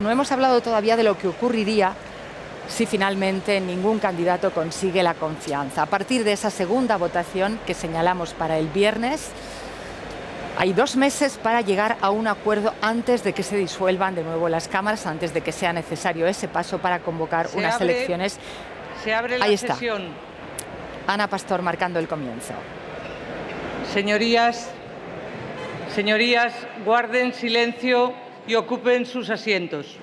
No hemos hablado todavía de lo que ocurriría si finalmente ningún candidato consigue la confianza. A partir de esa segunda votación que señalamos para el viernes, hay 2 meses para llegar a un acuerdo antes de que se disuelvan de nuevo las cámaras, antes de que sea necesario ese paso para convocar unas elecciones. Se abre la sesión. Ana Pastor marcando el comienzo. Señorías, guarden silencio y ocupen sus asientos.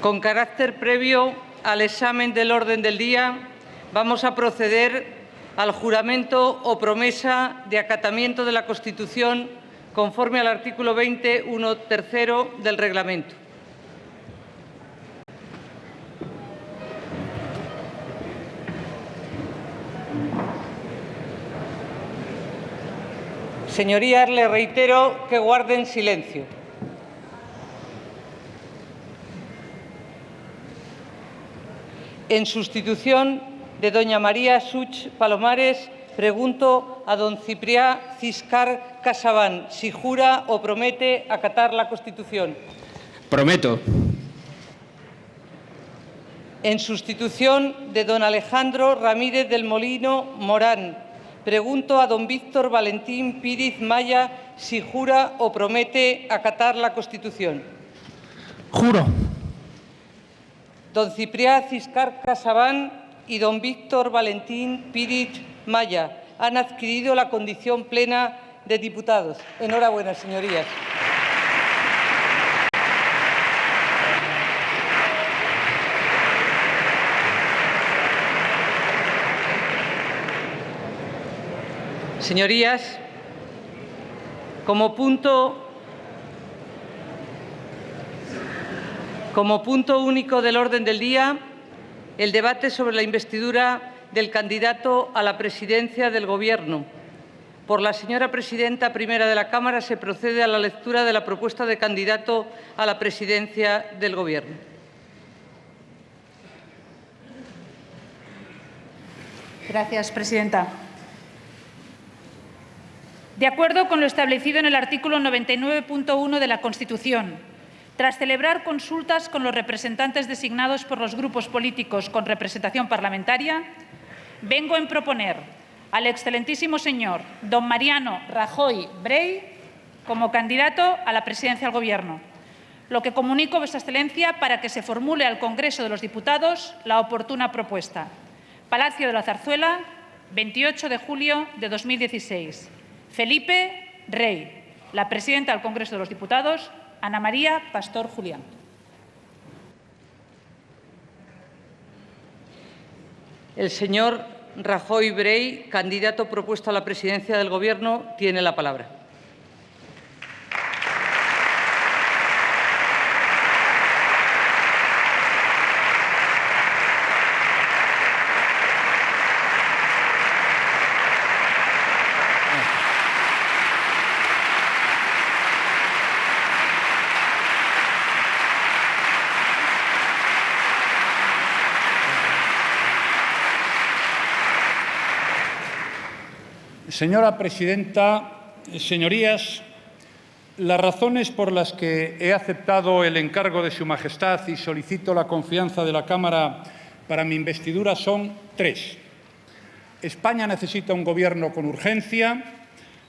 Con carácter previo al examen del orden del día, vamos a proceder al juramento o promesa de acatamiento de la Constitución conforme al artículo 20, 1.3 del Reglamento. Señorías, les reitero que guarden silencio. En sustitución de doña María Such Palomares, pregunto a don Ciprià Ciscar Casabán si jura o promete acatar la Constitución. Prometo. En sustitución de don Alejandro Ramírez del Molino Morán, pregunto a don Víctor Valentín Píriz Maya si jura o promete acatar la Constitución. Juro. Don Ciprià Ciscar Casabán y don Víctor Valentín Píriz Maya han adquirido la condición plena de diputados. Enhorabuena, señorías. Señorías, como punto único del orden del día, el debate sobre la investidura del candidato a la presidencia del Gobierno. Por la señora presidenta primera de la Cámara se procede a la lectura de la propuesta de candidato a la presidencia del Gobierno. Gracias, presidenta. De acuerdo con lo establecido en el artículo 99.1 de la Constitución, tras celebrar consultas con los representantes designados por los grupos políticos con representación parlamentaria, vengo en proponer al excelentísimo señor don Mariano Rajoy Brey como candidato a la presidencia del Gobierno, lo que comunico a vuestra excelencia para que se formule al Congreso de los Diputados la oportuna propuesta. Palacio de la Zarzuela, 28 de julio de 2016. Felipe Rey. La presidenta del Congreso de los Diputados, Ana María Pastor Julián. El señor Rajoy Brey, candidato propuesto a la presidencia del Gobierno, tiene la palabra. Señora presidenta, señorías, las razones por las que he aceptado el encargo de Su Majestad y solicito la confianza de la Cámara para mi investidura son 3. España necesita un Gobierno con urgencia.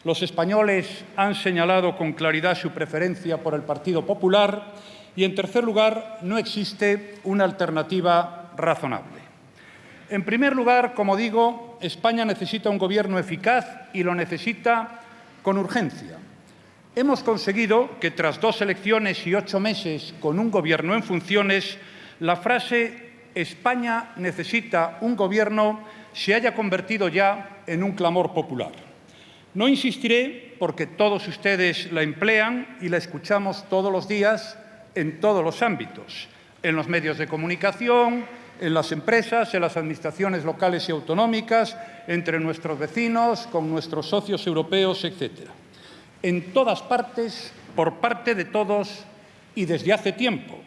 Los españoles han señalado con claridad su preferencia por el Partido Popular. Y, en tercer lugar, no existe una alternativa razonable. En primer lugar, como digo, España necesita un Gobierno eficaz y lo necesita con urgencia. Hemos conseguido que, tras 2 elecciones y 8 meses con un Gobierno en funciones, la frase «España necesita un Gobierno» se haya convertido ya en un clamor popular. No insistiré porque todos ustedes la emplean y la escuchamos todos los días en todos los ámbitos, en los medios de comunicación, en las empresas, en las administraciones locales y autonómicas, entre nuestros vecinos, con nuestros socios europeos, etc. En todas partes, por parte de todos y desde hace tiempo.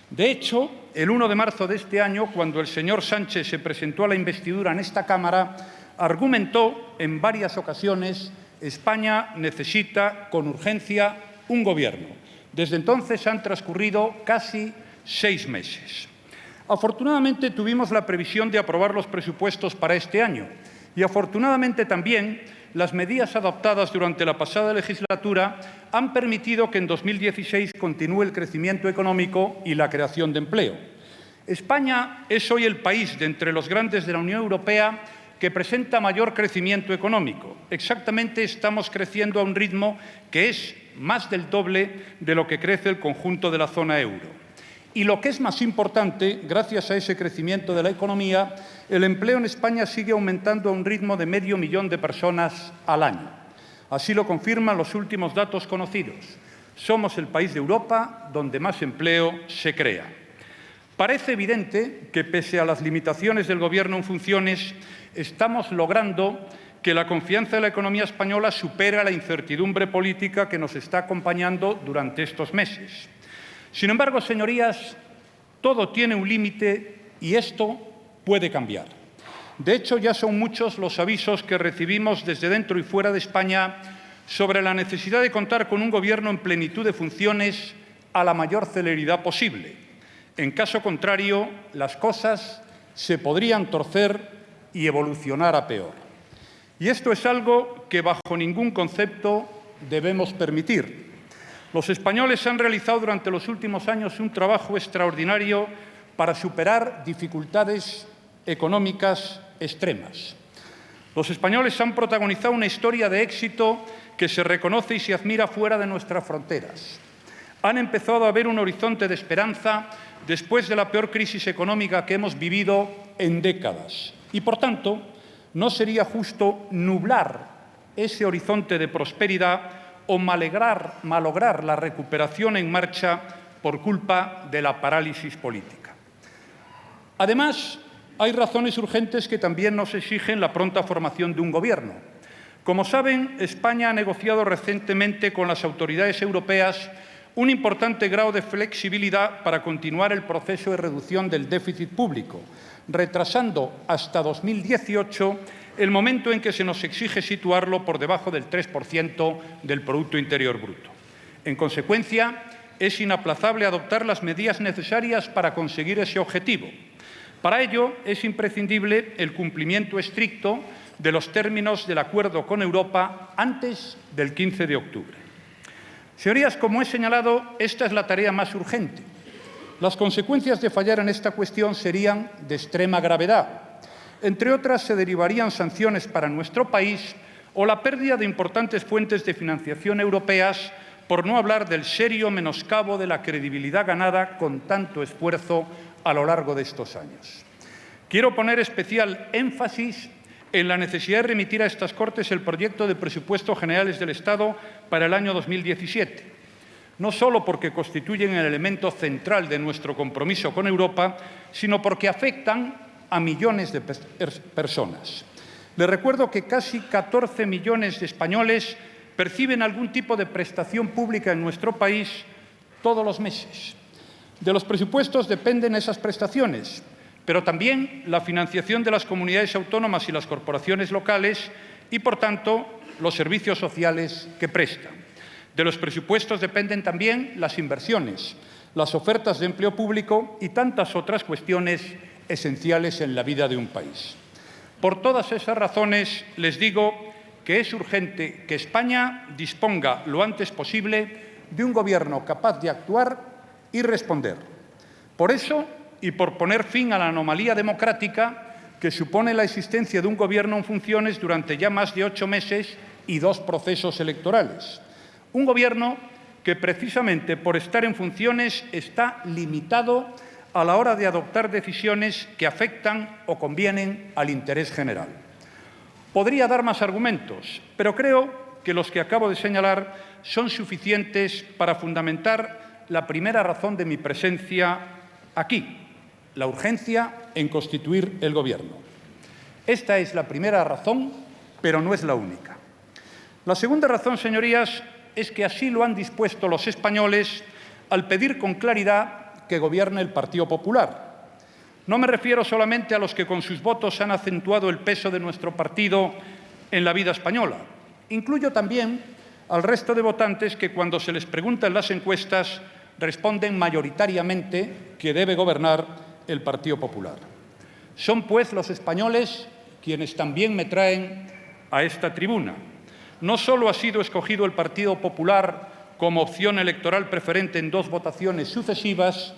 De hecho, el 1 de marzo de este año, cuando el señor Sánchez se presentó a la investidura en esta Cámara, argumentó en varias ocasiones España necesita con urgencia un Gobierno. Desde entonces han transcurrido casi 6 meses. Afortunadamente tuvimos la previsión de aprobar los presupuestos para este año y afortunadamente también las medidas adoptadas durante la pasada legislatura han permitido que en 2016 continúe el crecimiento económico y la creación de empleo. España es hoy el país de entre los grandes de la Unión Europea que presenta mayor crecimiento económico. Exactamente estamos creciendo a un ritmo que es más del doble de lo que crece el conjunto de la zona euro. Y lo que es más importante, gracias a ese crecimiento de la economía, el empleo en España sigue aumentando a un ritmo de 500.000 de personas al año. Así lo confirman los últimos datos conocidos. Somos el país de Europa donde más empleo se crea. Parece evidente que, pese a las limitaciones del Gobierno en funciones, estamos logrando que la confianza de la economía española supere la incertidumbre política que nos está acompañando durante estos meses. Sin embargo, señorías, todo tiene un límite y esto puede cambiar. De hecho, ya son muchos los avisos que recibimos desde dentro y fuera de España sobre la necesidad de contar con un Gobierno en plenitud de funciones a la mayor celeridad posible. En caso contrario, las cosas se podrían torcer y evolucionar a peor. Y esto es algo que bajo ningún concepto debemos permitir. Los españoles han realizado durante los últimos años un trabajo extraordinario para superar dificultades económicas extremas. Los españoles han protagonizado una historia de éxito que se reconoce y se admira fuera de nuestras fronteras. Han empezado a ver un horizonte de esperanza después de la peor crisis económica que hemos vivido en décadas. Y, por tanto, no sería justo nublar ese horizonte de prosperidad o malograr la recuperación en marcha por culpa de la parálisis política. Además, hay razones urgentes que también nos exigen la pronta formación de un Gobierno. Como saben, España ha negociado recientemente con las autoridades europeas un importante grado de flexibilidad para continuar el proceso de reducción del déficit público, retrasando hasta 2018 el momento en que se nos exige situarlo por debajo del 3% del Producto Interior Bruto. En consecuencia, es inaplazable adoptar las medidas necesarias para conseguir ese objetivo. Para ello, es imprescindible el cumplimiento estricto de los términos del acuerdo con Europa antes del 15 de octubre. Señorías, como he señalado, esta es la tarea más urgente. Las consecuencias de fallar en esta cuestión serían de extrema gravedad. Entre otras, se derivarían sanciones para nuestro país o la pérdida de importantes fuentes de financiación europeas, por no hablar del serio menoscabo de la credibilidad ganada con tanto esfuerzo a lo largo de estos años. Quiero poner especial énfasis en la necesidad de remitir a estas Cortes el proyecto de presupuestos generales del Estado para el año 2017, no solo porque constituyen el elemento central de nuestro compromiso con Europa, sino porque afectan a millones de personas. Les recuerdo que casi 14 millones de españoles perciben algún tipo de prestación pública en nuestro país todos los meses. De los presupuestos dependen esas prestaciones, pero también la financiación de las comunidades autónomas y las corporaciones locales y, por tanto, los servicios sociales que prestan. De los presupuestos dependen también las inversiones, las ofertas de empleo público y tantas otras cuestiones esenciales en la vida de un país. Por todas esas razones, les digo que es urgente que España disponga lo antes posible de un Gobierno capaz de actuar y responder. Por eso, y por poner fin a la anomalía democrática que supone la existencia de un Gobierno en funciones durante ya más de 8 meses y 2 procesos electorales. Un Gobierno que, precisamente por estar en funciones, está limitado a la hora de adoptar decisiones que afectan o convienen al interés general. Podría dar más argumentos, pero creo que los que acabo de señalar son suficientes para fundamentar la primera razón de mi presencia aquí, la urgencia en constituir el Gobierno. Esta es la primera razón, pero no es la única. La segunda razón, señorías, es que así lo han dispuesto los españoles al pedir con claridad que gobierne el Partido Popular. No me refiero solamente a los que con sus votos han acentuado el peso de nuestro partido en la vida española. Incluyo también al resto de votantes que, cuando se les pregunta en las encuestas, responden mayoritariamente que debe gobernar el Partido Popular. Son, pues, los españoles quienes también me traen a esta tribuna. No solo ha sido escogido el Partido Popular como opción electoral preferente en 2 votaciones sucesivas,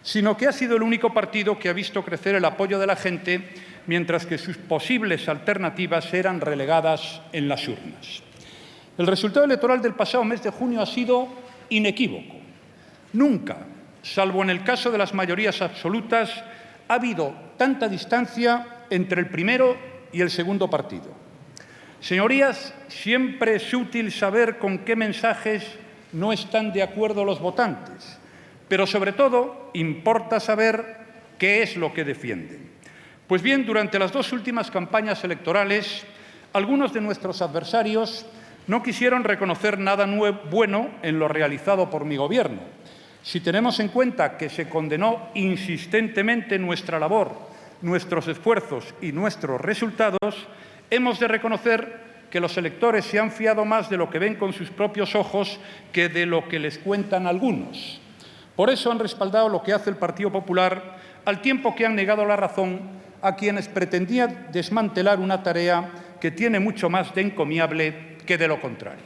sino que ha sido el único partido que ha visto crecer el apoyo de la gente, mientras que sus posibles alternativas eran relegadas en las urnas. El resultado electoral del pasado mes de junio ha sido inequívoco. Nunca, salvo en el caso de las mayorías absolutas, ha habido tanta distancia entre el primero y el segundo partido. Señorías, siempre es útil saber con qué mensajes no están de acuerdo los votantes, pero sobre todo importa saber qué es lo que defienden. Pues bien, durante las 2 últimas campañas electorales, algunos de nuestros adversarios no quisieron reconocer nada bueno en lo realizado por mi Gobierno. Si tenemos en cuenta que se condenó insistentemente nuestra labor, nuestros esfuerzos y nuestros resultados, hemos de reconocer que los electores se han fiado más de lo que ven con sus propios ojos que de lo que les cuentan algunos. Por eso han respaldado lo que hace el Partido Popular, al tiempo que han negado la razón a quienes pretendían desmantelar una tarea que tiene mucho más de encomiable que de lo contrario.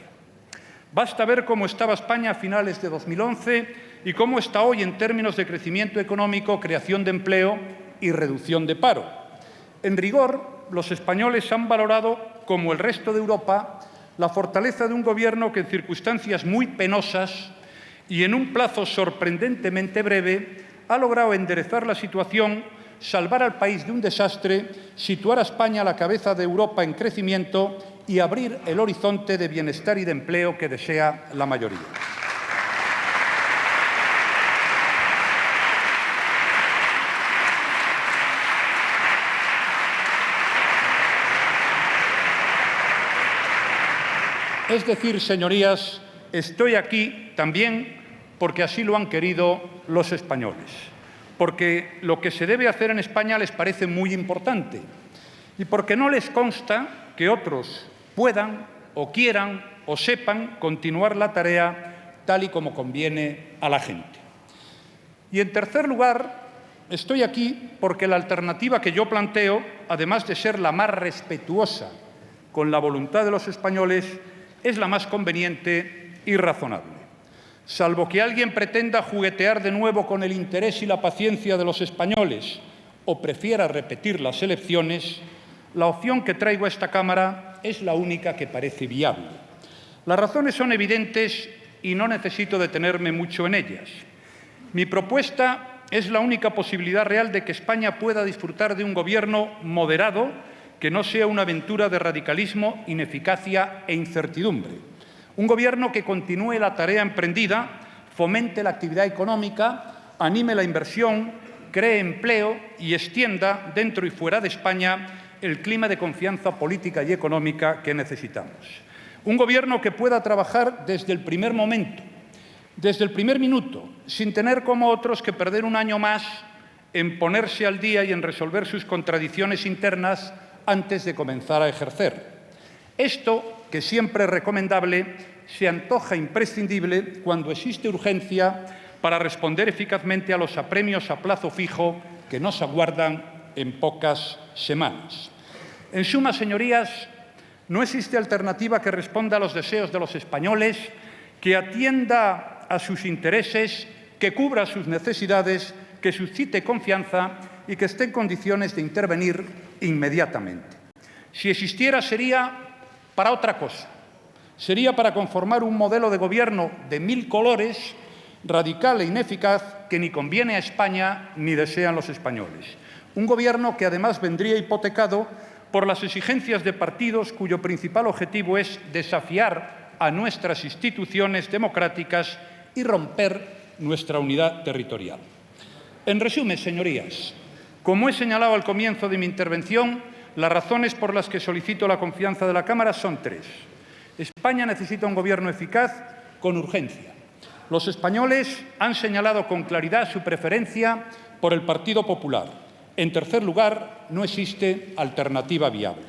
Basta ver cómo estaba España a finales de 2011 y cómo está hoy en términos de crecimiento económico, creación de empleo y reducción de paro. En rigor, los españoles han valorado, como el resto de Europa, la fortaleza de un Gobierno que, en circunstancias muy penosas y en un plazo sorprendentemente breve, ha logrado enderezar la situación, salvar al país de un desastre, situar a España a la cabeza de Europa en crecimiento y abrir el horizonte de bienestar y de empleo que desea la mayoría. Es decir, señorías, estoy aquí también porque así lo han querido los españoles, porque lo que se debe hacer en España les parece muy importante y porque no les consta que otros puedan o quieran o sepan continuar la tarea tal y como conviene a la gente. Y, en tercer lugar, estoy aquí porque la alternativa que yo planteo, además de ser la más respetuosa con la voluntad de los españoles, es la más conveniente y razonable. Salvo que alguien pretenda juguetear de nuevo con el interés y la paciencia de los españoles o prefiera repetir las elecciones, la opción que traigo a esta Cámara es la única que parece viable. Las razones son evidentes y no necesito detenerme mucho en ellas. Mi propuesta es la única posibilidad real de que España pueda disfrutar de un Gobierno moderado que no sea una aventura de radicalismo, ineficacia e incertidumbre. Un Gobierno que continúe la tarea emprendida, fomente la actividad económica, anime la inversión, cree empleo y extienda dentro y fuera de España el clima de confianza política y económica que necesitamos. Un Gobierno que pueda trabajar desde el primer momento, desde el primer minuto, sin tener como otros que perder un año más en ponerse al día y en resolver sus contradicciones internas antes de comenzar a ejercer. Esto, que siempre es recomendable, se antoja imprescindible cuando existe urgencia para responder eficazmente a los apremios a plazo fijo que nos aguardan en pocas semanas. En suma, señorías, no existe alternativa que responda a los deseos de los españoles, que atienda a sus intereses, que cubra sus necesidades, que suscite confianza y que esté en condiciones de intervenir inmediatamente. Si existiera, sería para otra cosa. Sería para conformar un modelo de gobierno de 1000 colores, radical e ineficaz, que ni conviene a España ni desean los españoles. Un gobierno que además vendría hipotecado por las exigencias de partidos cuyo principal objetivo es desafiar a nuestras instituciones democráticas y romper nuestra unidad territorial. En resumen, señorías, como he señalado al comienzo de mi intervención, las razones por las que solicito la confianza de la Cámara son 3. España necesita un Gobierno eficaz con urgencia. Los españoles han señalado con claridad su preferencia por el Partido Popular. En tercer lugar, no existe alternativa viable.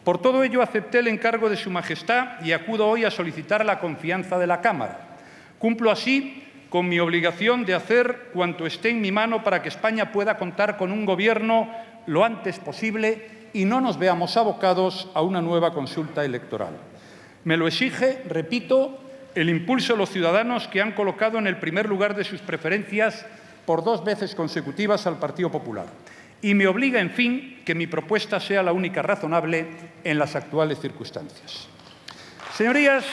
Por todo ello, acepté el encargo de Su Majestad y acudo hoy a solicitar la confianza de la Cámara. Cumplo así con mi obligación de hacer cuanto esté en mi mano para que España pueda contar con un Gobierno lo antes posible y no nos veamos abocados a una nueva consulta electoral. Me lo exige, repito, el impulso de los ciudadanos que han colocado en el primer lugar de sus preferencias por 2 veces consecutivas al Partido Popular. Y me obliga, en fin, que mi propuesta sea la única razonable en las actuales circunstancias. Señorías,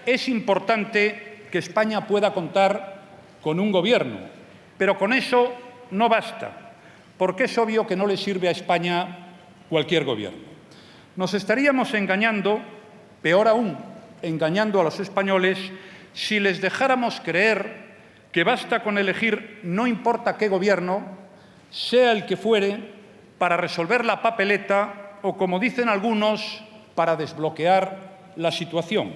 es importante que España pueda contar con un Gobierno, pero con eso no basta, porque es obvio que no le sirve a España cualquier Gobierno. Nos estaríamos engañando, peor aún, engañando a los españoles, si les dejáramos creer que basta con elegir no importa qué Gobierno, sea el que fuere, para resolver la papeleta o, como dicen algunos, para desbloquear la situación.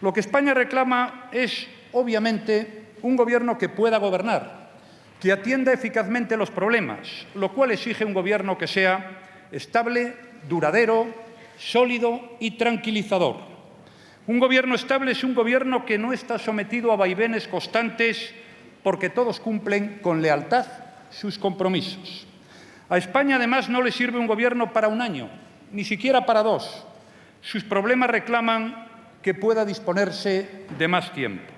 Lo que España reclama es, obviamente, un Gobierno que pueda gobernar, que atienda eficazmente los problemas, lo cual exige un Gobierno que sea estable, duradero, sólido y tranquilizador. Un Gobierno estable es un Gobierno que no está sometido a vaivenes constantes porque todos cumplen con lealtad sus compromisos. A España, además, no le sirve un Gobierno para 1 año, ni siquiera para 2. Sus problemas reclaman que pueda disponerse de más tiempo.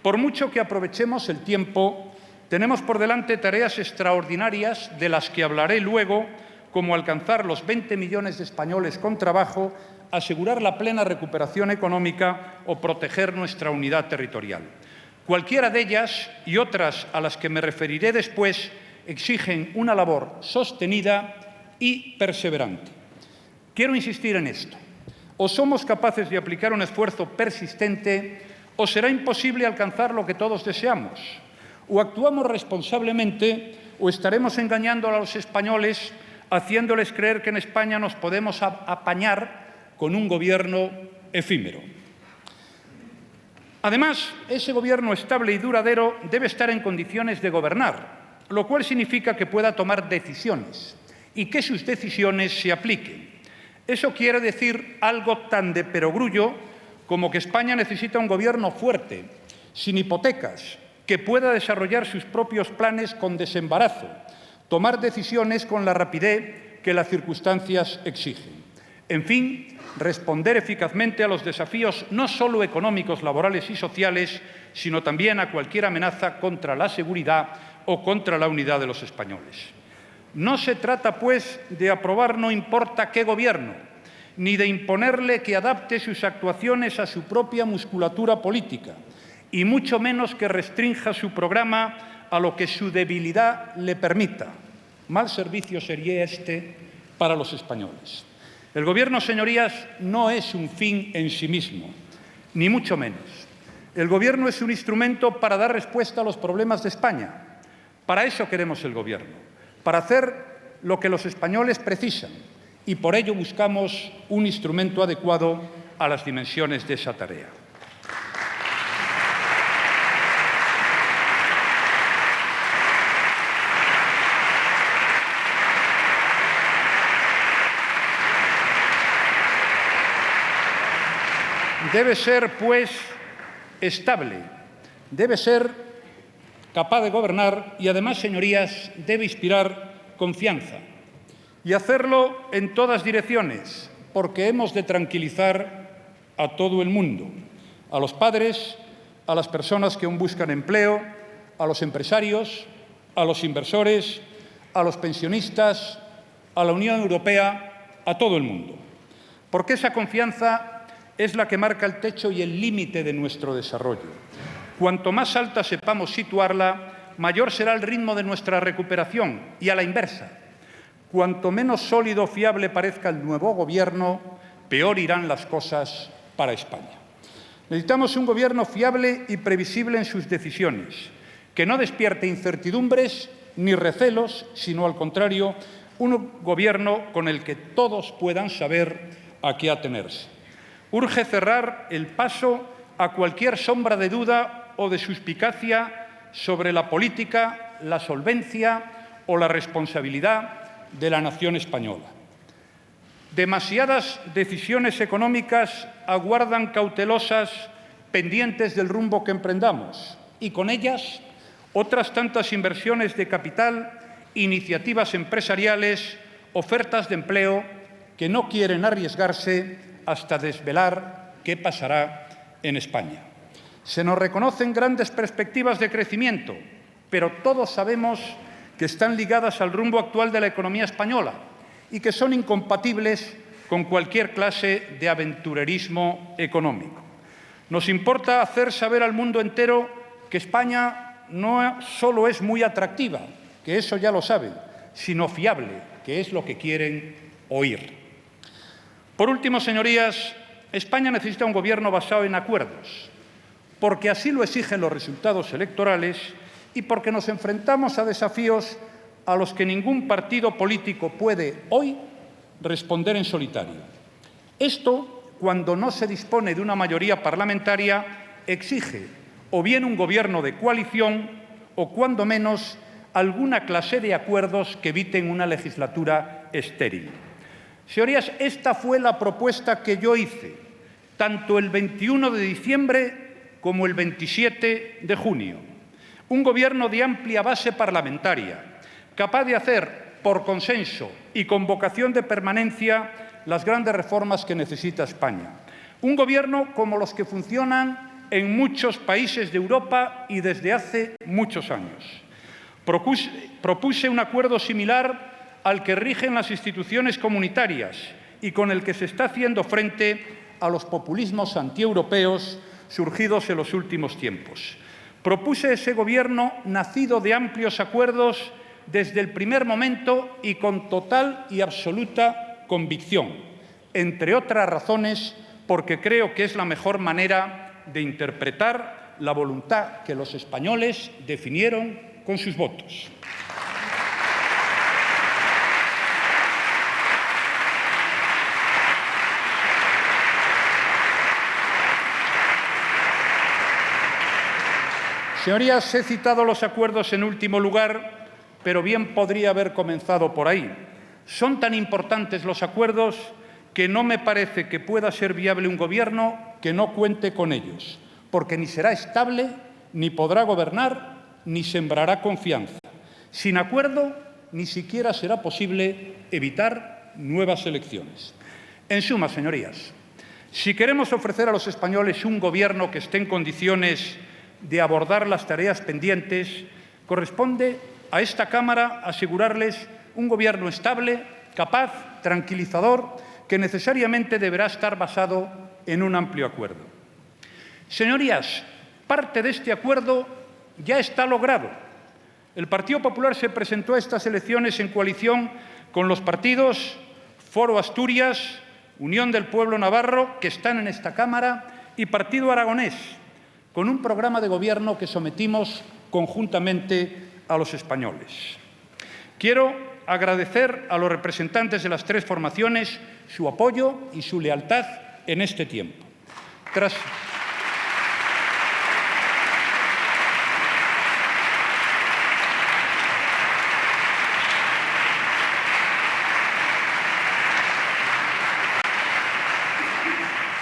Por mucho que aprovechemos el tiempo, tenemos por delante tareas extraordinarias de las que hablaré luego, como alcanzar los 20 millones de españoles con trabajo, asegurar la plena recuperación económica o proteger nuestra unidad territorial. Cualquiera de ellas y otras a las que me referiré después exigen una labor sostenida y perseverante. Quiero insistir en esto. O somos capaces de aplicar un esfuerzo persistente o será imposible alcanzar lo que todos deseamos. O actuamos responsablemente o estaremos engañando a los españoles haciéndoles creer que en España nos podemos apañar con un Gobierno efímero. Además, ese Gobierno estable y duradero debe estar en condiciones de gobernar, lo cual significa que pueda tomar decisiones y que sus decisiones se apliquen. Eso quiere decir algo tan de perogrullo como que España necesita un Gobierno fuerte, sin hipotecas, que pueda desarrollar sus propios planes con desembarazo, tomar decisiones con la rapidez que las circunstancias exigen. En fin, responder eficazmente a los desafíos no solo económicos, laborales y sociales, sino también a cualquier amenaza contra la seguridad o contra la unidad de los españoles. No se trata, pues, de aprobar no importa qué Gobierno, ni de imponerle que adapte sus actuaciones a su propia musculatura política, y mucho menos que restrinja su programa a lo que su debilidad le permita. Mal servicio sería este para los españoles. El Gobierno, señorías, no es un fin en sí mismo, ni mucho menos. El Gobierno es un instrumento para dar respuesta a los problemas de España. Para eso queremos el Gobierno, para hacer lo que los españoles precisan, y por ello buscamos un instrumento adecuado a las dimensiones de esa tarea. Debe ser, pues, estable, debe ser capaz de gobernar y, además, señorías, debe inspirar confianza. Y hacerlo en todas direcciones, porque hemos de tranquilizar a todo el mundo, a los padres, a las personas que aún buscan empleo, a los empresarios, a los inversores, a los pensionistas, a la Unión Europea, a todo el mundo. Porque esa confianza es la que marca el techo y el límite de nuestro desarrollo. Cuanto más alta sepamos situarla, mayor será el ritmo de nuestra recuperación y a la inversa. Cuanto menos sólido o fiable parezca el nuevo Gobierno, peor irán las cosas para España. Necesitamos un Gobierno fiable y previsible en sus decisiones, que no despierte incertidumbres ni recelos, sino al contrario, un Gobierno con el que todos puedan saber a qué atenerse. Urge cerrar el paso a cualquier sombra de duda o de suspicacia sobre la política, la solvencia o la responsabilidad de la nación española. Demasiadas decisiones económicas aguardan cautelosas, pendientes del rumbo que emprendamos, y con ellas otras tantas inversiones de capital, iniciativas empresariales, ofertas de empleo que no quieren arriesgarse hasta desvelar qué pasará en España. Se nos reconocen grandes perspectivas de crecimiento, pero todos sabemos que están ligadas al rumbo actual de la economía española y que son incompatibles con cualquier clase de aventurerismo económico. Nos importa hacer saber al mundo entero que España no solo es muy atractiva, que eso ya lo saben, sino fiable, que es lo que quieren oír. Por último, señorías, España necesita un gobierno basado en acuerdos, porque así lo exigen los resultados electorales y porque nos enfrentamos a desafíos a los que ningún partido político puede hoy responder en solitario. Esto, cuando no se dispone de una mayoría parlamentaria, exige o bien un gobierno de coalición o, cuando menos, alguna clase de acuerdos que eviten una legislatura estéril. Señorías, esta fue la propuesta que yo hice, tanto el 21 de diciembre como el 27 de junio. Un gobierno de amplia base parlamentaria, capaz de hacer, por consenso y con vocación de permanencia, las grandes reformas que necesita España. Un gobierno como los que funcionan en muchos países de Europa y desde hace muchos años. Propuse un acuerdo similar al que rigen las instituciones comunitarias y con el que se está haciendo frente a los populismos antieuropeos surgidos en los últimos tiempos. Propuse ese gobierno nacido de amplios acuerdos desde el primer momento y con total y absoluta convicción, entre otras razones porque creo que es la mejor manera de interpretar la voluntad que los españoles definieron con sus votos. Señorías, he citado los acuerdos en último lugar, pero bien podría haber comenzado por ahí. Son tan importantes los acuerdos que no me parece que pueda ser viable un gobierno que no cuente con ellos, porque ni será estable, ni podrá gobernar, ni sembrará confianza. Sin acuerdo, ni siquiera será posible evitar nuevas elecciones. En suma, señorías, si queremos ofrecer a los españoles un gobierno que esté en condiciones de abordar las tareas pendientes, corresponde a esta Cámara asegurarles un gobierno estable, capaz, tranquilizador, que necesariamente deberá estar basado en un amplio acuerdo. Señorías, parte de este acuerdo ya está logrado. El Partido Popular se presentó a estas elecciones en coalición con los partidos Foro Asturias, Unión del Pueblo Navarro, que están en esta Cámara, y Partido Aragonés, con un programa de gobierno que sometimos conjuntamente a los españoles. Quiero agradecer a los representantes de las tres formaciones su apoyo y su lealtad en este tiempo.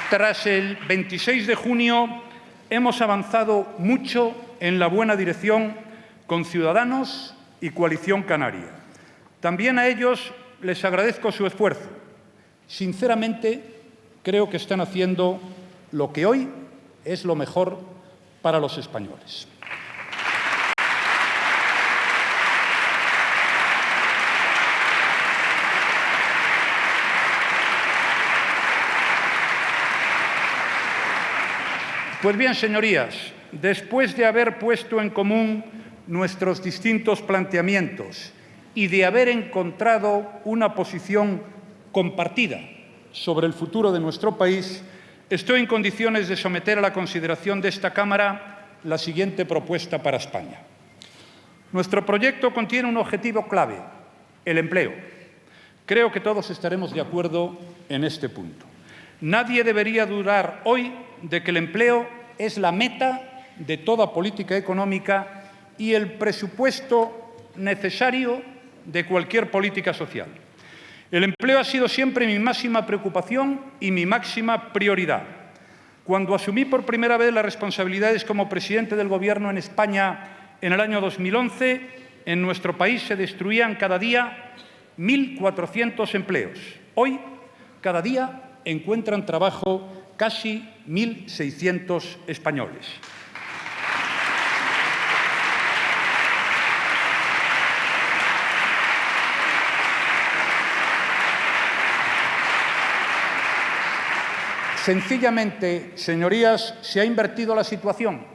Tras el 26 de junio, hemos avanzado mucho en la buena dirección con Ciudadanos y Coalición Canaria. También a ellos les agradezco su esfuerzo. Sinceramente, creo que están haciendo lo que hoy es lo mejor para los españoles. Pues bien, señorías, después de haber puesto en común nuestros distintos planteamientos y de haber encontrado una posición compartida sobre el futuro de nuestro país, estoy en condiciones de someter a la consideración de esta Cámara la siguiente propuesta para España. Nuestro proyecto contiene un objetivo clave, el empleo. Creo que todos estaremos de acuerdo en este punto. Nadie debería dudar hoy de que el empleo es la meta de toda política económica y el presupuesto necesario de cualquier política social. El empleo ha sido siempre mi máxima preocupación y mi máxima prioridad. Cuando asumí por primera vez las responsabilidades como presidente del Gobierno en España en el año 2011, en nuestro país se destruían cada día 1.400 empleos. Hoy, cada día, encuentran trabajo casi 1.600 españoles. Sencillamente, señorías, se ha invertido la situación.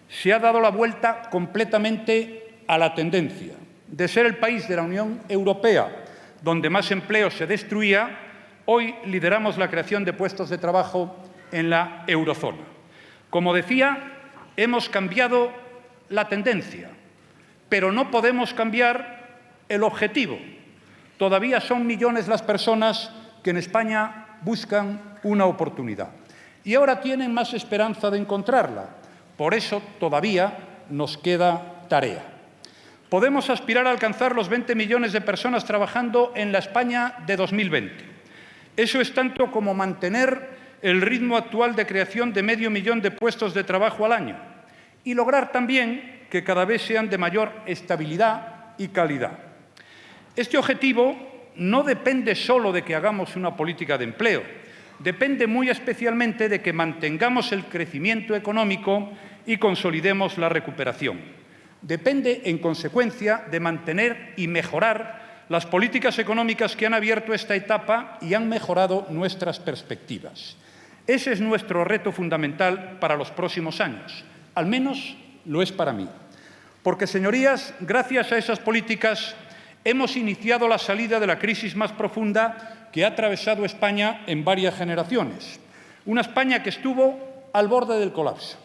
Se ha dado la vuelta completamente a la tendencia. De ser el país de la Unión Europea donde más empleo se destruía, hoy lideramos la creación de puestos de trabajo en la eurozona. Como decía, hemos cambiado la tendencia, pero no podemos cambiar el objetivo. Todavía son millones las personas que en España buscan una oportunidad. Y ahora tienen más esperanza de encontrarla. Por eso todavía nos queda tarea. Podemos aspirar a alcanzar los 20 millones de personas trabajando en la España de 2020. Eso es tanto como mantener el ritmo actual de creación de 500.000 de puestos de trabajo al año y lograr también que cada vez sean de mayor estabilidad y calidad. Este objetivo no depende solo de que hagamos una política de empleo, depende muy especialmente de que mantengamos el crecimiento económico y consolidemos la recuperación. Depende, en consecuencia, de mantener y mejorar las políticas económicas que han abierto esta etapa y han mejorado nuestras perspectivas. Ese es nuestro reto fundamental para los próximos años. Al menos lo es para mí. Porque, señorías, gracias a esas políticas hemos iniciado la salida de la crisis más profunda que ha atravesado España en varias generaciones. Una España que estuvo al borde del colapso.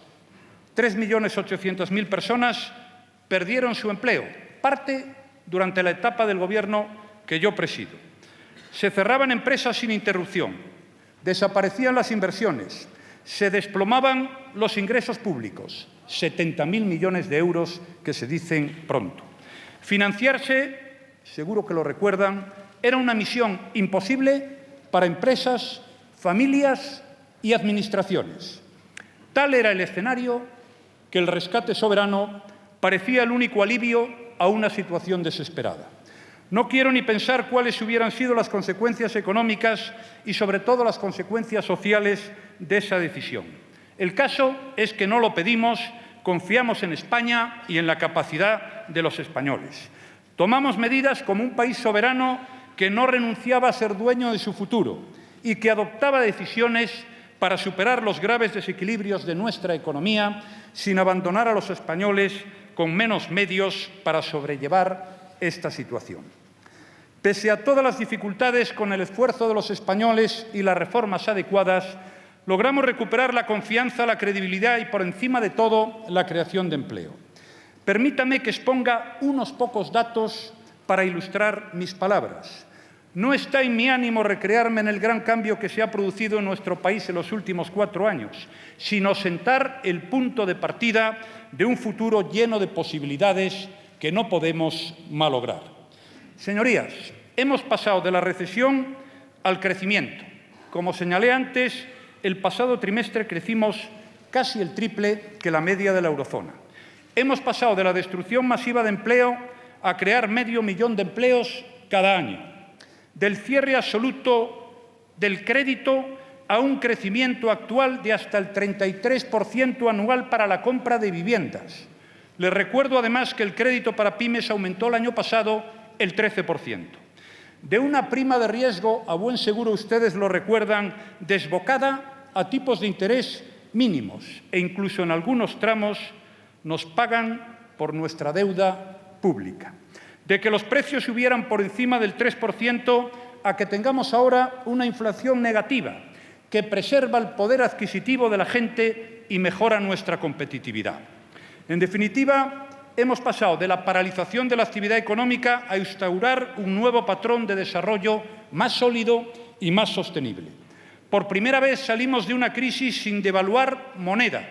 3.800.000 personas perdieron su empleo, parte durante la etapa del Gobierno que yo presido. Se cerraban empresas sin interrupción, desaparecían las inversiones, se desplomaban los ingresos públicos, 70.000 millones de euros que se dicen pronto. Financiarse, seguro que lo recuerdan, era una misión imposible para empresas, familias y administraciones. Tal era el escenario que el rescate soberano parecía el único alivio a una situación desesperada. No quiero ni pensar cuáles hubieran sido las consecuencias económicas y, sobre todo, las consecuencias sociales de esa decisión. El caso es que no lo pedimos, confiamos en España y en la capacidad de los españoles. Tomamos medidas como un país soberano que no renunciaba a ser dueño de su futuro y que adoptaba decisiones para superar los graves desequilibrios de nuestra economía sin abandonar a los españoles con menos medios para sobrellevar esta situación. Pese a todas las dificultades, con el esfuerzo de los españoles y las reformas adecuadas, logramos recuperar la confianza, la credibilidad y, por encima de todo, la creación de empleo. Permítame que exponga unos pocos datos para ilustrar mis palabras. No está en mi ánimo recrearme en el gran cambio que se ha producido en nuestro país en los últimos 4 años, sino sentar el punto de partida de un futuro lleno de posibilidades que no podemos malograr. Señorías, hemos pasado de la recesión al crecimiento. Como señalé antes, el pasado trimestre crecimos casi el triple que la media de la eurozona. Hemos pasado de la destrucción masiva de empleo a crear 500.000 de empleos cada año. Del cierre absoluto del crédito a un crecimiento actual de hasta el 33% anual para la compra de viviendas. Les recuerdo, además, que el crédito para pymes aumentó el año pasado el 13%. De una prima de riesgo, a buen seguro ustedes lo recuerdan, desbocada a tipos de interés mínimos e incluso en algunos tramos nos pagan por nuestra deuda pública. De que los precios subieran por encima del 3% a que tengamos ahora una inflación negativa que preserva el poder adquisitivo de la gente y mejora nuestra competitividad. En definitiva, hemos pasado de la paralización de la actividad económica a instaurar un nuevo patrón de desarrollo más sólido y más sostenible. Por primera vez salimos de una crisis sin devaluar moneda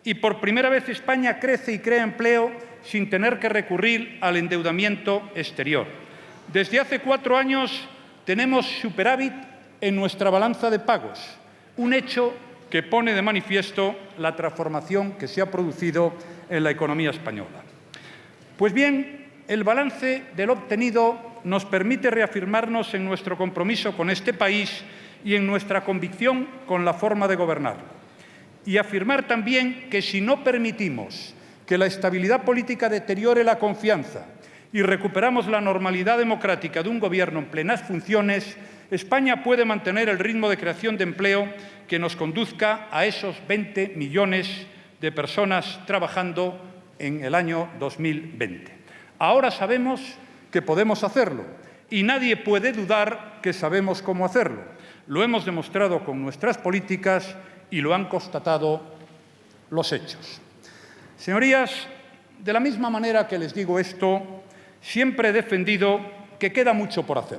y por primera vez España crece y crea empleo sin tener que recurrir al endeudamiento exterior. Desde hace 4 años tenemos superávit en nuestra balanza de pagos, un hecho que pone de manifiesto la transformación que se ha producido en la economía española. Pues bien, el balance de lo obtenido nos permite reafirmarnos en nuestro compromiso con este país y en nuestra convicción con la forma de gobernarlo. Y afirmar también que si no permitimos que la estabilidad política deteriore la confianza y recuperamos la normalidad democrática de un Gobierno en plenas funciones, España puede mantener el ritmo de creación de empleo que nos conduzca a esos 20 millones de personas trabajando en el año 2020. Ahora sabemos que podemos hacerlo y nadie puede dudar que sabemos cómo hacerlo. Lo hemos demostrado con nuestras políticas y lo han constatado los hechos. Señorías, de la misma manera que les digo esto, siempre he defendido que queda mucho por hacer,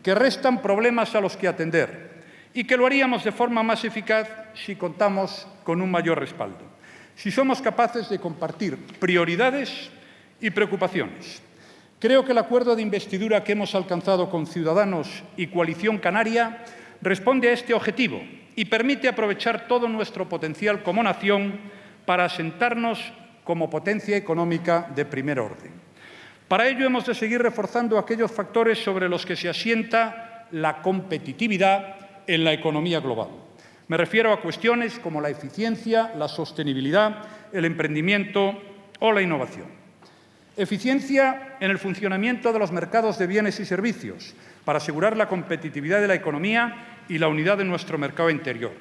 que restan problemas a los que atender y que lo haríamos de forma más eficaz si contamos con un mayor respaldo, si somos capaces de compartir prioridades y preocupaciones. Creo que el acuerdo de investidura que hemos alcanzado con Ciudadanos y Coalición Canaria responde a este objetivo y permite aprovechar todo nuestro potencial como nación para asentarnos como potencia económica de primer orden. Para ello hemos de seguir reforzando aquellos factores sobre los que se asienta la competitividad en la economía global. Me refiero a cuestiones como la eficiencia, la sostenibilidad, el emprendimiento o la innovación. Eficiencia en el funcionamiento de los mercados de bienes y servicios para asegurar la competitividad de la economía y la unidad de nuestro mercado interior.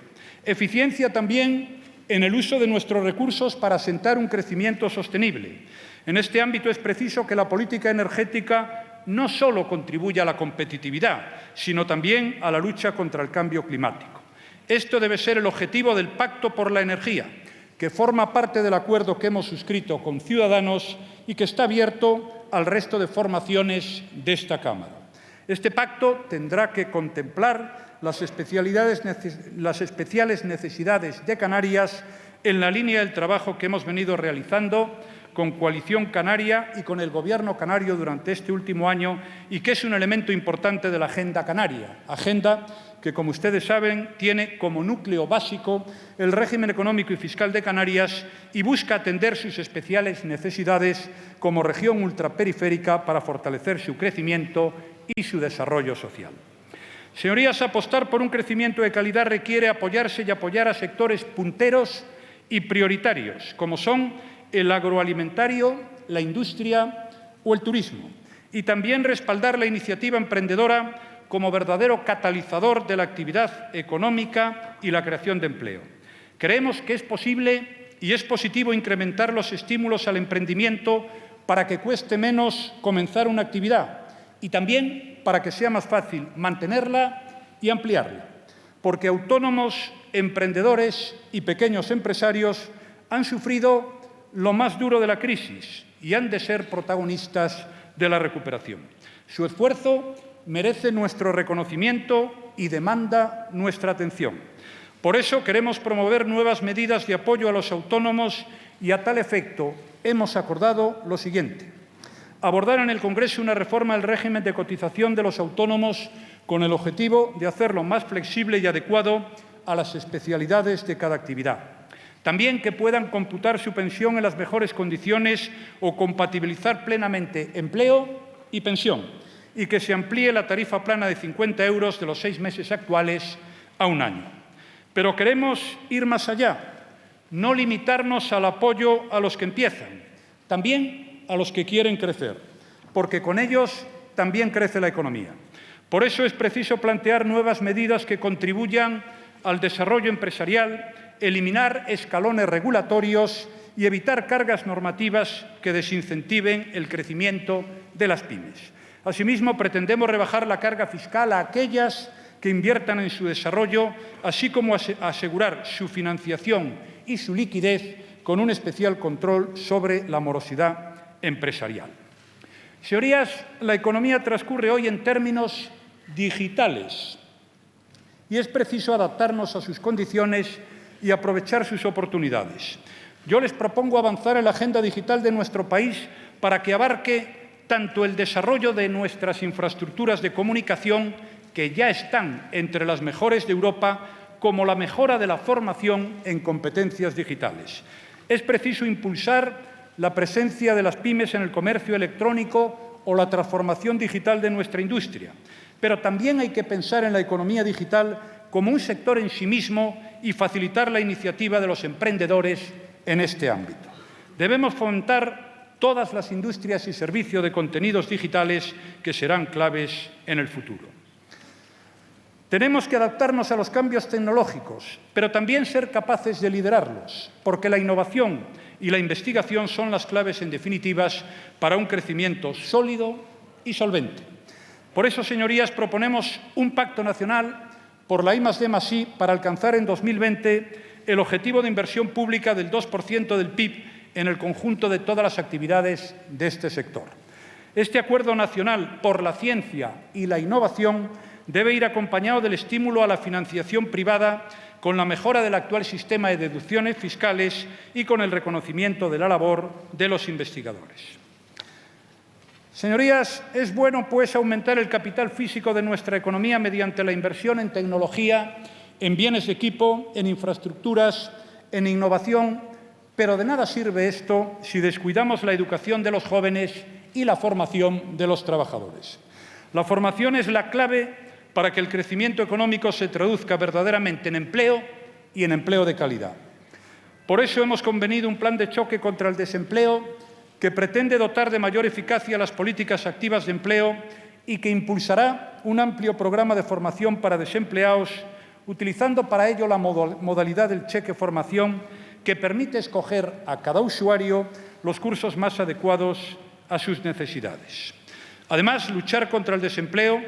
Eficiencia también en el uso de nuestros recursos para asentar un crecimiento sostenible. En este ámbito es preciso que la política energética no solo contribuya a la competitividad, sino también a la lucha contra el cambio climático. Esto debe ser el objetivo del Pacto por la Energía, que forma parte del acuerdo que hemos suscrito con Ciudadanos y que está abierto al resto de formaciones de esta Cámara. Este pacto tendrá que contemplar las especiales necesidades de Canarias en la línea del trabajo que hemos venido realizando con Coalición Canaria y con el Gobierno canario durante este último año y que es un elemento importante de la Agenda Canaria, agenda que, como ustedes saben, tiene como núcleo básico el régimen económico y fiscal de Canarias y busca atender sus especiales necesidades como región ultraperiférica para fortalecer su crecimiento y su desarrollo social. Señorías, apostar por un crecimiento de calidad requiere apoyarse y apoyar a sectores punteros y prioritarios, como son el agroalimentario, la industria o el turismo, y también respaldar la iniciativa emprendedora como verdadero catalizador de la actividad económica y la creación de empleo. Creemos que es posible y es positivo incrementar los estímulos al emprendimiento para que cueste menos comenzar una actividad y también para que sea más fácil mantenerla y ampliarla, porque autónomos, emprendedores y pequeños empresarios han sufrido lo más duro de la crisis y han de ser protagonistas de la recuperación. Su esfuerzo merece nuestro reconocimiento y demanda nuestra atención. Por eso queremos promover nuevas medidas de apoyo a los autónomos y a tal efecto hemos acordado lo siguiente: abordar en el Congreso una reforma del régimen de cotización de los autónomos con el objetivo de hacerlo más flexible y adecuado a las especialidades de cada actividad. También que puedan computar su pensión en las mejores condiciones o compatibilizar plenamente empleo y pensión, y que se amplíe la tarifa plana de 50 euros de los 6 meses actuales a 1 año. Pero queremos ir más allá, no limitarnos al apoyo a los que empiezan, también a los que quieren crecer, porque con ellos también crece la economía. Por eso es preciso plantear nuevas medidas que contribuyan al desarrollo empresarial, eliminar escalones regulatorios y evitar cargas normativas que desincentiven el crecimiento de las pymes. Asimismo, pretendemos rebajar la carga fiscal a aquellas que inviertan en su desarrollo, así como asegurar su financiación y su liquidez con un especial control sobre la morosidad empresarial. Señorías, la economía transcurre hoy en términos digitales y es preciso adaptarnos a sus condiciones y aprovechar sus oportunidades. Yo les propongo avanzar en la agenda digital de nuestro país para que abarque tanto el desarrollo de nuestras infraestructuras de comunicación, que ya están entre las mejores de Europa, como la mejora de la formación en competencias digitales. Es preciso impulsar la presencia de las pymes en el comercio electrónico o la transformación digital de nuestra industria. Pero también hay que pensar en la economía digital como un sector en sí mismo y facilitar la iniciativa de los emprendedores en este ámbito. Debemos fomentar todas las industrias y servicios de contenidos digitales que serán claves en el futuro. Tenemos que adaptarnos a los cambios tecnológicos, pero también ser capaces de liderarlos, porque la innovación y la investigación son las claves, en definitivas, para un crecimiento sólido y solvente. Por eso, señorías, proponemos un pacto nacional por la I+D+I para alcanzar en 2020 el objetivo de inversión pública del 2% del PIB en el conjunto de todas las actividades de este sector. Este acuerdo nacional por la ciencia y la innovación debe ir acompañado del estímulo a la financiación privada con la mejora del actual sistema de deducciones fiscales y con el reconocimiento de la labor de los investigadores. Señorías, es bueno, pues, aumentar el capital físico de nuestra economía mediante la inversión en tecnología, en bienes de equipo, en infraestructuras, en innovación, pero de nada sirve esto si descuidamos la educación de los jóvenes y la formación de los trabajadores. La formación es la clave para que el crecimiento económico se traduzca verdaderamente en empleo y en empleo de calidad. Por eso hemos convenido un plan de choque contra el desempleo que pretende dotar de mayor eficacia las políticas activas de empleo y que impulsará un amplio programa de formación para desempleados, utilizando para ello la modalidad del cheque formación, que permite escoger a cada usuario los cursos más adecuados a sus necesidades. Además, luchar contra el desempleo,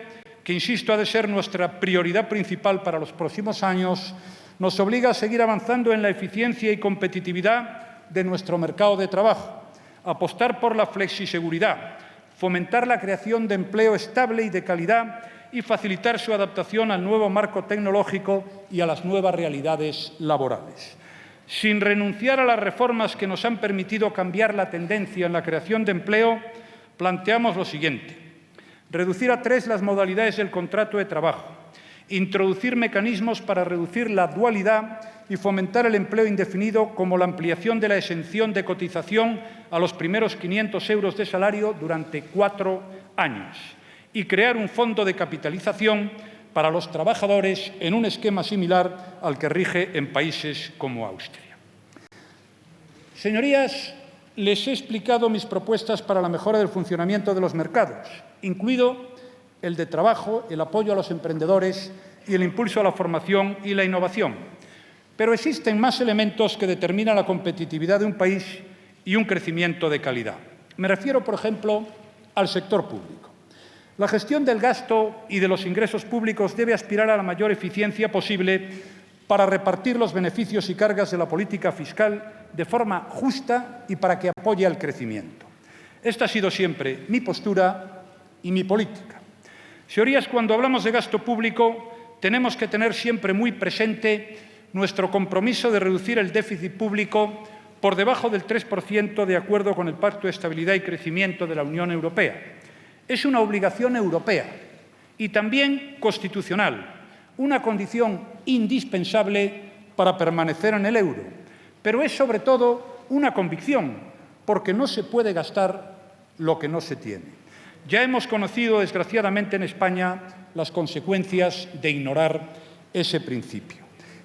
que, insisto, ha de ser nuestra prioridad principal para los próximos años, nos obliga a seguir avanzando en la eficiencia y competitividad de nuestro mercado de trabajo, apostar por la flexiseguridad, fomentar la creación de empleo estable y de calidad y facilitar su adaptación al nuevo marco tecnológico y a las nuevas realidades laborales. Sin renunciar a las reformas que nos han permitido cambiar la tendencia en la creación de empleo, planteamos lo siguiente: reducir a 3 las modalidades del contrato de trabajo, introducir mecanismos para reducir la dualidad y fomentar el empleo indefinido, como la ampliación de la exención de cotización a los primeros 500 euros de salario durante 4 años, y crear un fondo de capitalización para los trabajadores en un esquema similar al que rige en países como Austria. Señorías, les he explicado mis propuestas para la mejora del funcionamiento de los mercados, incluido el de trabajo, el apoyo a los emprendedores y el impulso a la formación y la innovación. Pero existen más elementos que determinan la competitividad de un país y un crecimiento de calidad. Me refiero, por ejemplo, al sector público. La gestión del gasto y de los ingresos públicos debe aspirar a la mayor eficiencia posible para repartir los beneficios y cargas de la política fiscal de forma justa y para que apoye al crecimiento. Esta ha sido siempre mi postura y mi política. Señorías, cuando hablamos de gasto público, tenemos que tener siempre muy presente nuestro compromiso de reducir el déficit público por debajo del 3% de acuerdo con el Pacto de Estabilidad y Crecimiento de la Unión Europea. Es una obligación europea y también constitucional, una condición indispensable para permanecer en el euro. Pero es, sobre todo, una convicción, porque no se puede gastar lo que no se tiene. Ya hemos conocido, desgraciadamente, en España las consecuencias de ignorar ese principio.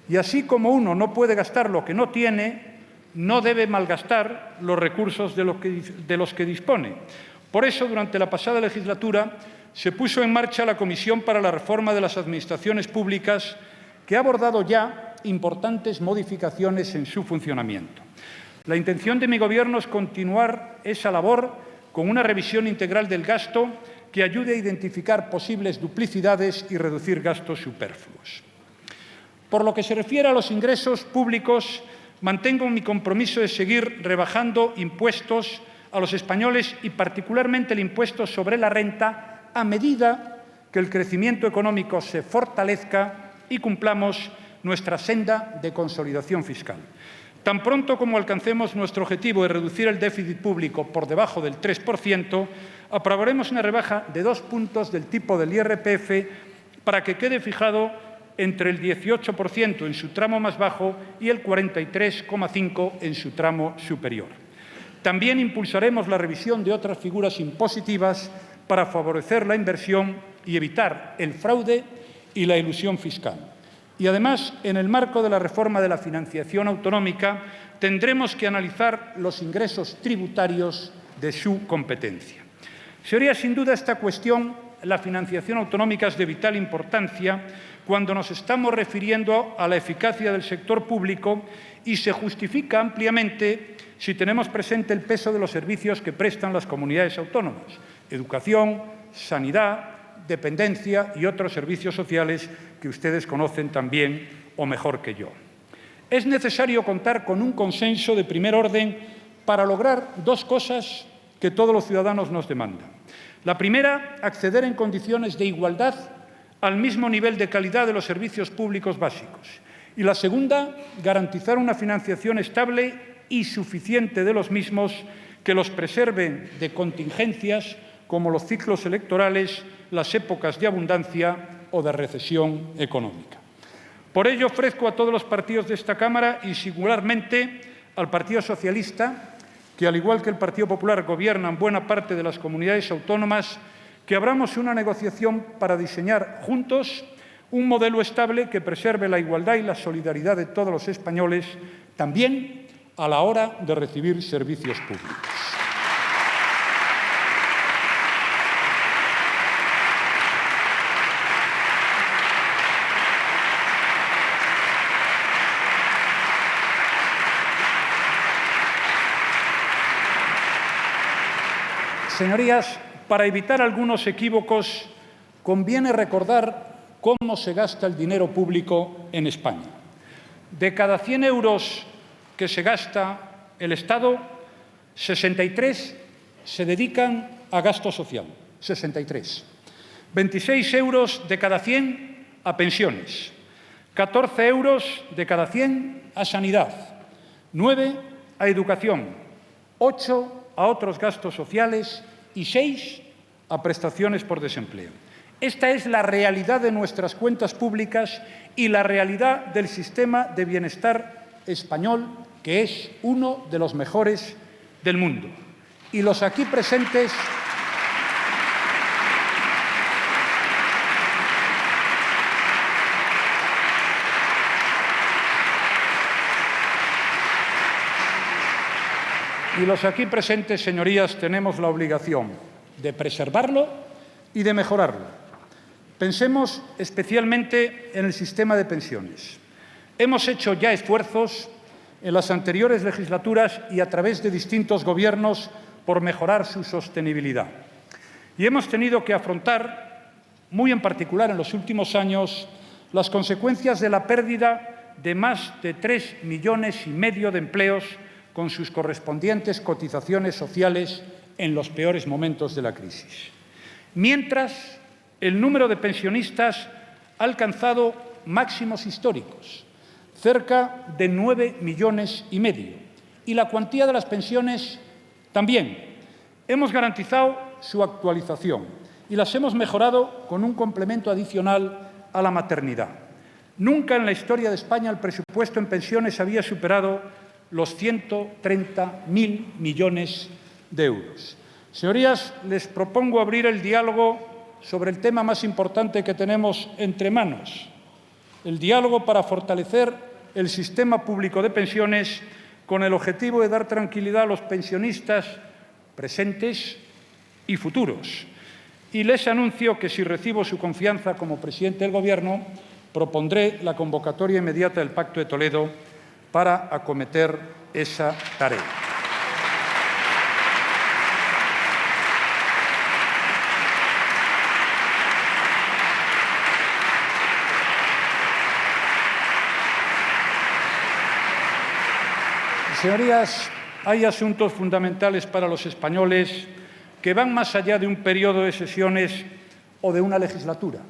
Y así como uno no puede gastar lo que no tiene, no debe malgastar los recursos de los que dispone. Por eso, durante la pasada legislatura, se puso en marcha la Comisión para la Reforma de las Administraciones Públicas, que ha abordado ya importantes modificaciones en su funcionamiento. La intención de mi Gobierno es continuar esa labor con una revisión integral del gasto que ayude a identificar posibles duplicidades y reducir gastos superfluos. Por lo que se refiere a los ingresos públicos, mantengo mi compromiso de seguir rebajando impuestos a los españoles y particularmente el impuesto sobre la renta a medida que el crecimiento económico se fortalezca y cumplamos nuestra senda de consolidación fiscal. Tan pronto como alcancemos nuestro objetivo de reducir el déficit público por debajo del 3%, aprobaremos una rebaja de 2 puntos del tipo del IRPF para que quede fijado entre el 18% en su tramo más bajo y el 43,5% en su tramo superior. También impulsaremos la revisión de otras figuras impositivas para favorecer la inversión y evitar el fraude y la elusión fiscal. Y, además, en el marco de la reforma de la financiación autonómica, tendremos que analizar los ingresos tributarios de su competencia. Señorías, sin duda, esta cuestión, la financiación autonómica, es de vital importancia cuando nos estamos refiriendo a la eficacia del sector público y se justifica ampliamente si tenemos presente el peso de los servicios que prestan las comunidades autónomas: educación, sanidad, dependencia y otros servicios sociales que ustedes conocen tan bien o mejor que yo. Es necesario contar con un consenso de primer orden para lograr 2 cosas que todos los ciudadanos nos demandan. La primera, acceder en condiciones de igualdad al mismo nivel de calidad de los servicios públicos básicos. Y la segunda, garantizar una financiación estable y suficiente de los mismos que los preserven de contingencias como los ciclos electorales, las épocas de abundancia o de recesión económica. Por ello, ofrezco a todos los partidos de esta Cámara y singularmente al Partido Socialista, que al igual que el Partido Popular gobiernan buena parte de las comunidades autónomas, que abramos una negociación para diseñar juntos un modelo estable que preserve la igualdad y la solidaridad de todos los españoles, también a la hora de recibir servicios públicos. Señorías, para evitar algunos equívocos, conviene recordar cómo se gasta el dinero público en España. De cada 100 euros que se gasta el Estado, 63 se dedican a gasto social, 63. 26 euros de cada 100 a pensiones, 14 euros de cada 100 a sanidad, 9 a educación, 8 a otros gastos sociales y 6 a prestaciones por desempleo. Esta es la realidad de nuestras cuentas públicas y la realidad del sistema de bienestar español, que es uno de los mejores del mundo. Y los aquí presentes señorías, tenemos la obligación de preservarlo y de mejorarlo. Pensemos especialmente en el sistema de pensiones. Hemos hecho ya esfuerzos en las anteriores legislaturas y a través de distintos gobiernos por mejorar su sostenibilidad. Y hemos tenido que afrontar, muy en particular en los últimos años, las consecuencias de la pérdida de más de 3,5 millones de empleos con sus correspondientes cotizaciones sociales en los peores momentos de la crisis. Mientras, el número de pensionistas ha alcanzado máximos históricos, cerca de 9,5 millones, y la cuantía de las pensiones también. Hemos garantizado su actualización y las hemos mejorado con un complemento adicional a la maternidad. Nunca en la historia de España el presupuesto en pensiones había superado los 130.000 millones de euros. Señorías, les propongo abrir el diálogo sobre el tema más importante que tenemos entre manos, el diálogo para fortalecer el sistema público de pensiones con el objetivo de dar tranquilidad a los pensionistas presentes y futuros. Y les anuncio que, si recibo su confianza como presidente del Gobierno, propondré la convocatoria inmediata del Pacto de Toledo para acometer esa tarea. Señorías, hay asuntos fundamentales para los españoles que van más allá de un periodo de sesiones o de una legislatura.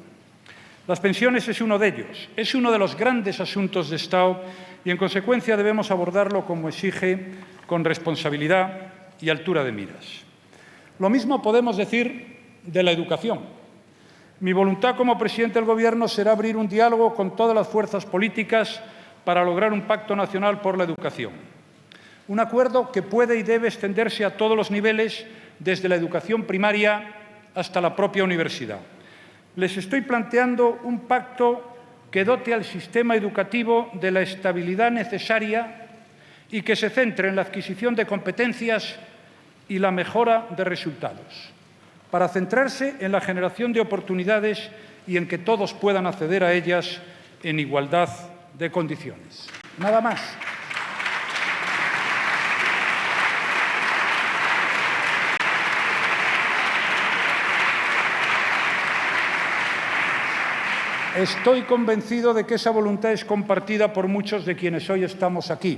Las pensiones es uno de ellos, es uno de los grandes asuntos de Estado y, en consecuencia, debemos abordarlo como exige, con responsabilidad y altura de miras. Lo mismo podemos decir de la educación. Mi voluntad como presidente del Gobierno será abrir un diálogo con todas las fuerzas políticas para lograr un pacto nacional por la educación. Un acuerdo que puede y debe extenderse a todos los niveles, desde la educación primaria hasta la propia universidad. Les estoy planteando un pacto que dote al sistema educativo de la estabilidad necesaria y que se centre en la adquisición de competencias y la mejora de resultados, para centrarse en la generación de oportunidades y en que todos puedan acceder a ellas en igualdad de condiciones. Nada más. Estoy convencido de que esa voluntad es compartida por muchos de quienes hoy estamos aquí.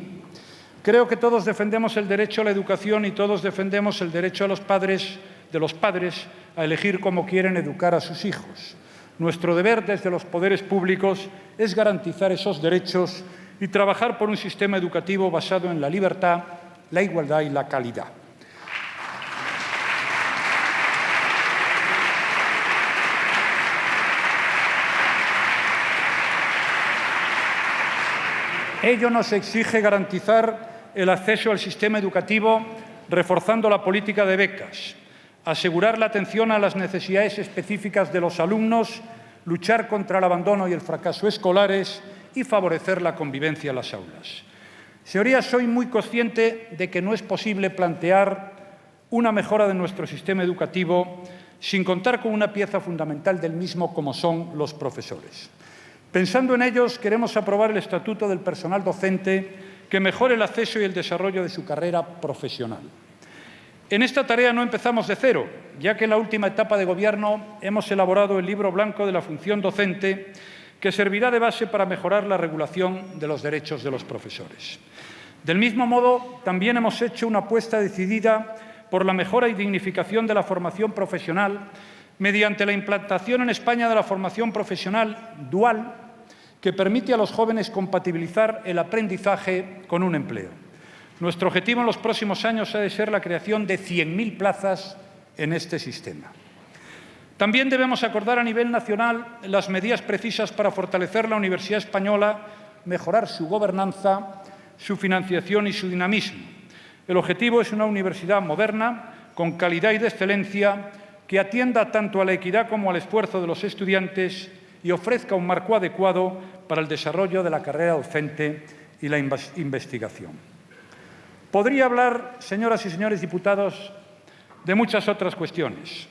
Creo que todos defendemos el derecho a la educación y todos defendemos el derecho de los padres a elegir cómo quieren educar a sus hijos. Nuestro deber desde los poderes públicos es garantizar esos derechos y trabajar por un sistema educativo basado en la libertad, la igualdad y la calidad. Ello nos exige garantizar el acceso al sistema educativo reforzando la política de becas, asegurar la atención a las necesidades específicas de los alumnos, luchar contra el abandono y el fracaso escolares y favorecer la convivencia en las aulas. Señorías, soy muy consciente de que no es posible plantear una mejora de nuestro sistema educativo sin contar con una pieza fundamental del mismo como son los profesores. Pensando en ellos, queremos aprobar el Estatuto del Personal Docente que mejore el acceso y el desarrollo de su carrera profesional. En esta tarea no empezamos de cero, ya que en la última etapa de Gobierno hemos elaborado el Libro Blanco de la Función Docente, que servirá de base para mejorar la regulación de los derechos de los profesores. Del mismo modo, también hemos hecho una apuesta decidida por la mejora y dignificación de la formación profesional mediante la implantación en España de la formación profesional dual, que permite a los jóvenes compatibilizar el aprendizaje con un empleo. Nuestro objetivo en los próximos años ha de ser la creación de 100.000 plazas en este sistema. También debemos acordar a nivel nacional las medidas precisas para fortalecer la Universidad Española, mejorar su gobernanza, su financiación y su dinamismo. El objetivo es una universidad moderna, con calidad y de excelencia, que atienda tanto a la equidad como al esfuerzo de los estudiantes y ofrezca un marco adecuado para el desarrollo de la carrera docente y la investigación. Podría hablar, señoras y señores diputados, de muchas otras cuestiones,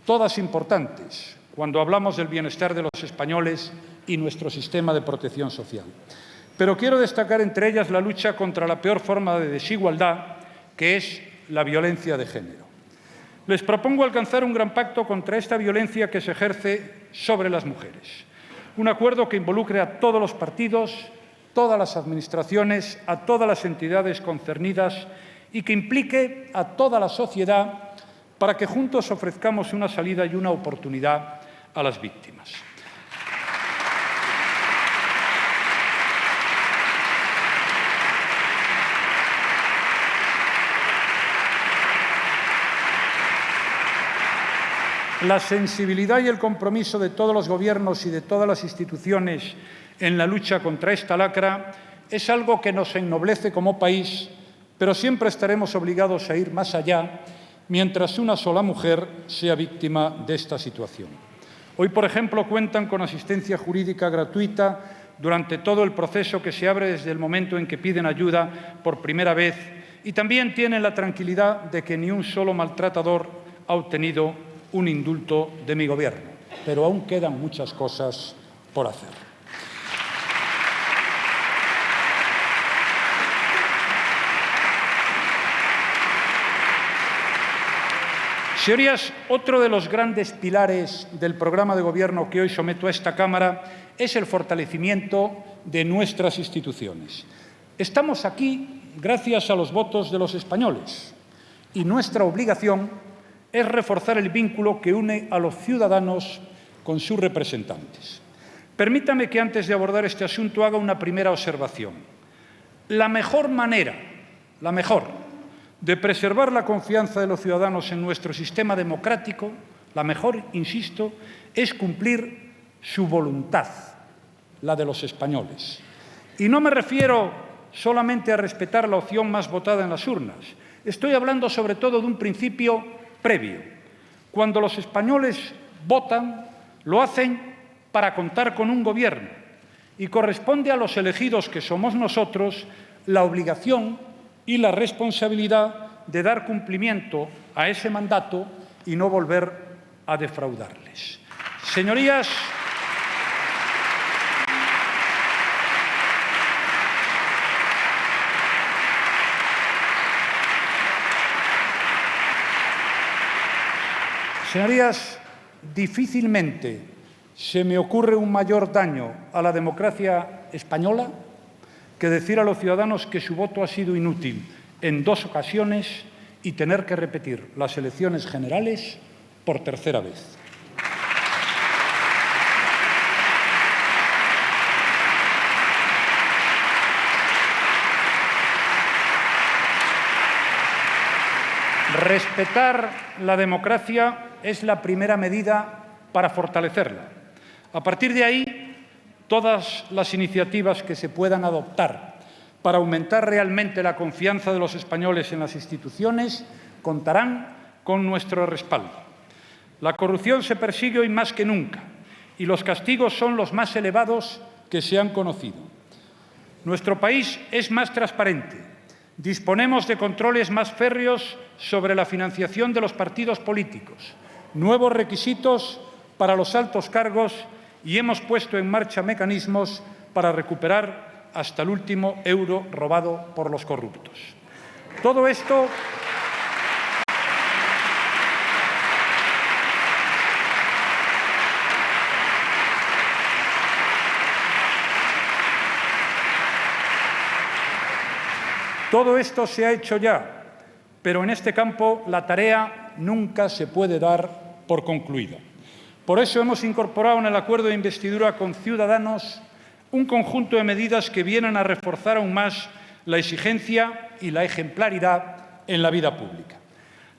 todas importantes, cuando hablamos del bienestar de los españoles y nuestro sistema de protección social. Pero quiero destacar entre ellas la lucha contra la peor forma de desigualdad, que es la violencia de género. Les propongo alcanzar un gran pacto contra esta violencia que se ejerce sobre las mujeres. Un acuerdo que involucre a todos los partidos, todas las administraciones, a todas las entidades concernidas y que implique a toda la sociedad para que juntos ofrezcamos una salida y una oportunidad a las víctimas. La sensibilidad y el compromiso de todos los gobiernos y de todas las instituciones en la lucha contra esta lacra es algo que nos ennoblece como país, pero siempre estaremos obligados a ir más allá mientras una sola mujer sea víctima de esta situación. Hoy, por ejemplo, cuentan con asistencia jurídica gratuita durante todo el proceso que se abre desde el momento en que piden ayuda por primera vez y también tienen la tranquilidad de que ni un solo maltratador ha obtenido un indulto de mi Gobierno, pero aún quedan muchas cosas por hacer. Señorías, otro de los grandes pilares del programa de Gobierno que hoy someto a esta Cámara es el fortalecimiento de nuestras instituciones. Estamos aquí gracias a los votos de los españoles y nuestra obligación es reforzar el vínculo que une a los ciudadanos con sus representantes. Permítame que antes de abordar este asunto haga una primera observación. La mejor manera, de preservar la confianza de los ciudadanos en nuestro sistema democrático, la mejor, insisto, es cumplir su voluntad, la de los españoles. Y no me refiero solamente a respetar la opción más votada en las urnas. Estoy hablando sobre todo de un principio previo. Cuando los españoles votan, lo hacen para contar con un gobierno y corresponde a los elegidos, que somos nosotros, la obligación y la responsabilidad de dar cumplimiento a ese mandato y no volver a defraudarles. Señorías, difícilmente se me ocurre un mayor daño a la democracia española que decir a los ciudadanos que su voto ha sido inútil en 2 ocasiones y tener que repetir las elecciones generales por tercera vez. Respetar la democracia es la primera medida para fortalecerla. A partir de ahí, todas las iniciativas que se puedan adoptar para aumentar realmente la confianza de los españoles en las instituciones contarán con nuestro respaldo. La corrupción se persigue hoy más que nunca y los castigos son los más elevados que se han conocido. Nuestro país es más transparente. Disponemos de controles más férreos sobre la financiación de los partidos políticos, nuevos requisitos para los altos cargos y hemos puesto en marcha mecanismos para recuperar hasta el último euro robado por los corruptos. Todo esto se ha hecho ya, pero en este campo la tarea nunca se puede dar por concluida. Por eso hemos incorporado en el acuerdo de investidura con Ciudadanos un conjunto de medidas que vienen a reforzar aún más la exigencia y la ejemplaridad en la vida pública.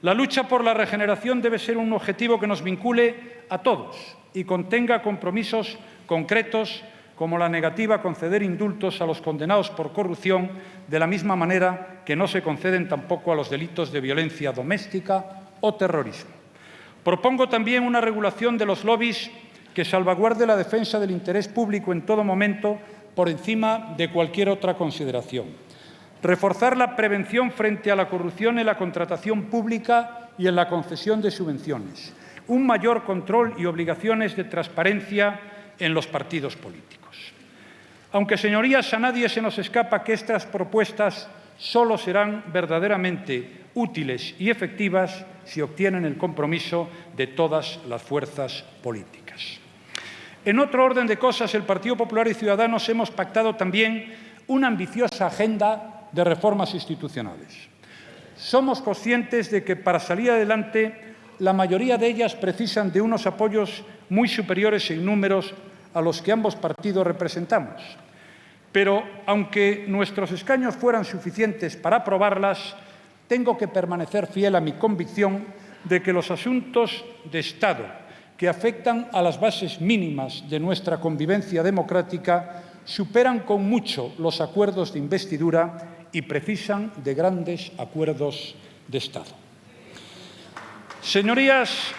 La lucha por la regeneración debe ser un objetivo que nos vincule a todos y contenga compromisos concretos como la negativa a conceder indultos a los condenados por corrupción, de la misma manera que no se conceden tampoco a los delitos de violencia doméstica o terrorismo. Propongo también una regulación de los lobbies que salvaguarde la defensa del interés público en todo momento por encima de cualquier otra consideración. Reforzar la prevención frente a la corrupción en la contratación pública y en la concesión de subvenciones. Un mayor control y obligaciones de transparencia en los partidos políticos. Aunque, señorías, a nadie se nos escapa que estas propuestas solo serán verdaderamente útiles y efectivas si obtienen el compromiso de todas las fuerzas políticas. En otro orden de cosas, el Partido Popular y Ciudadanos hemos pactado también una ambiciosa agenda de reformas institucionales. Somos conscientes de que para salir adelante la mayoría de ellas precisan de unos apoyos muy superiores en números a los que ambos partidos representamos. Pero, aunque nuestros escaños fueran suficientes para aprobarlas, tengo que permanecer fiel a mi convicción de que los asuntos de Estado que afectan a las bases mínimas de nuestra convivencia democrática superan con mucho los acuerdos de investidura y precisan de grandes acuerdos de Estado. Señorías,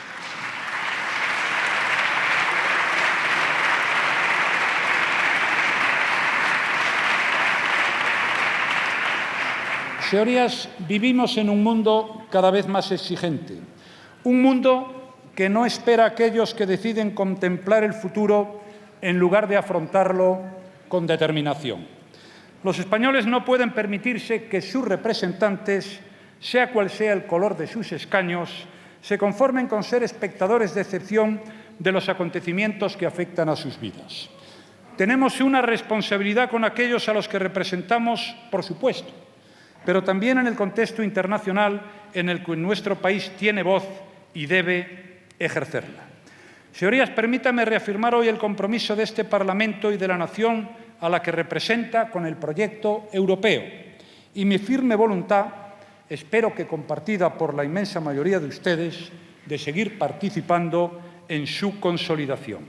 vivimos en un mundo cada vez más exigente, un mundo que no espera a aquellos que deciden contemplar el futuro en lugar de afrontarlo con determinación. Los españoles no pueden permitirse que sus representantes, sea cual sea el color de sus escaños, se conformen con ser espectadores de excepción de los acontecimientos que afectan a sus vidas. Tenemos una responsabilidad con aquellos a los que representamos, por supuesto, pero también en el contexto internacional en el que nuestro país tiene voz y debe ejercerla. Señorías, permítanme reafirmar hoy el compromiso de este Parlamento y de la nación a la que representa con el proyecto europeo y mi firme voluntad, espero que compartida por la inmensa mayoría de ustedes, de seguir participando en su consolidación.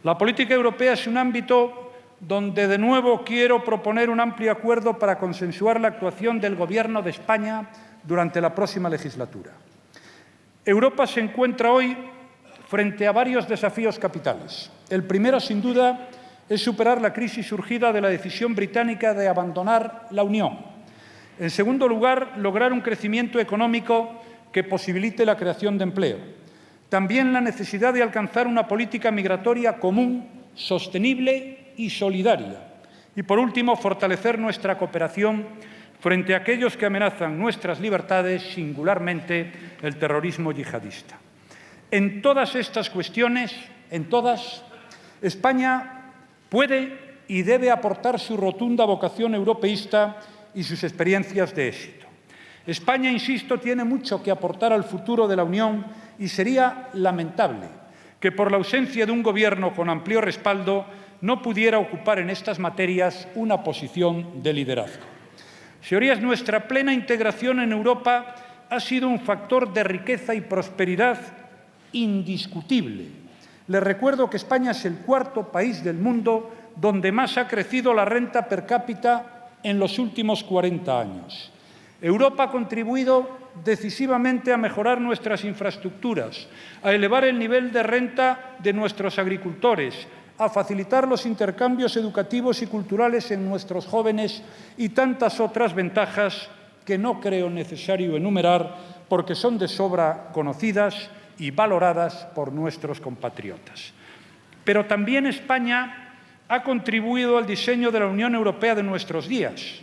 La política europea es un ámbito donde de nuevo quiero proponer un amplio acuerdo para consensuar la actuación del Gobierno de España durante la próxima legislatura. Europa se encuentra hoy frente a varios desafíos capitales. El primero, sin duda, es superar la crisis surgida de la decisión británica de abandonar la Unión. En segundo lugar, lograr un crecimiento económico que posibilite la creación de empleo. También la necesidad de alcanzar una política migratoria común, sostenible y solidaria. Y, por último, fortalecer nuestra cooperación frente a aquellos que amenazan nuestras libertades, singularmente el terrorismo yihadista. En todas estas cuestiones, España puede y debe aportar su rotunda vocación europeísta y sus experiencias de éxito. España, insisto, tiene mucho que aportar al futuro de la Unión y sería lamentable que por la ausencia de un Gobierno con amplio respaldo no pudiera ocupar en estas materias una posición de liderazgo. Señorías, nuestra plena integración en Europa ha sido un factor de riqueza y prosperidad indiscutible. Les recuerdo que España es el cuarto país del mundo donde más ha crecido la renta per cápita en los últimos 40 años. Europa ha contribuido decisivamente a mejorar nuestras infraestructuras, a elevar el nivel de renta de nuestros agricultores, a facilitar los intercambios educativos y culturales en nuestros jóvenes y tantas otras ventajas que no creo necesario enumerar porque son de sobra conocidas y valoradas por nuestros compatriotas. Pero también España ha contribuido al diseño de la Unión Europea de nuestros días.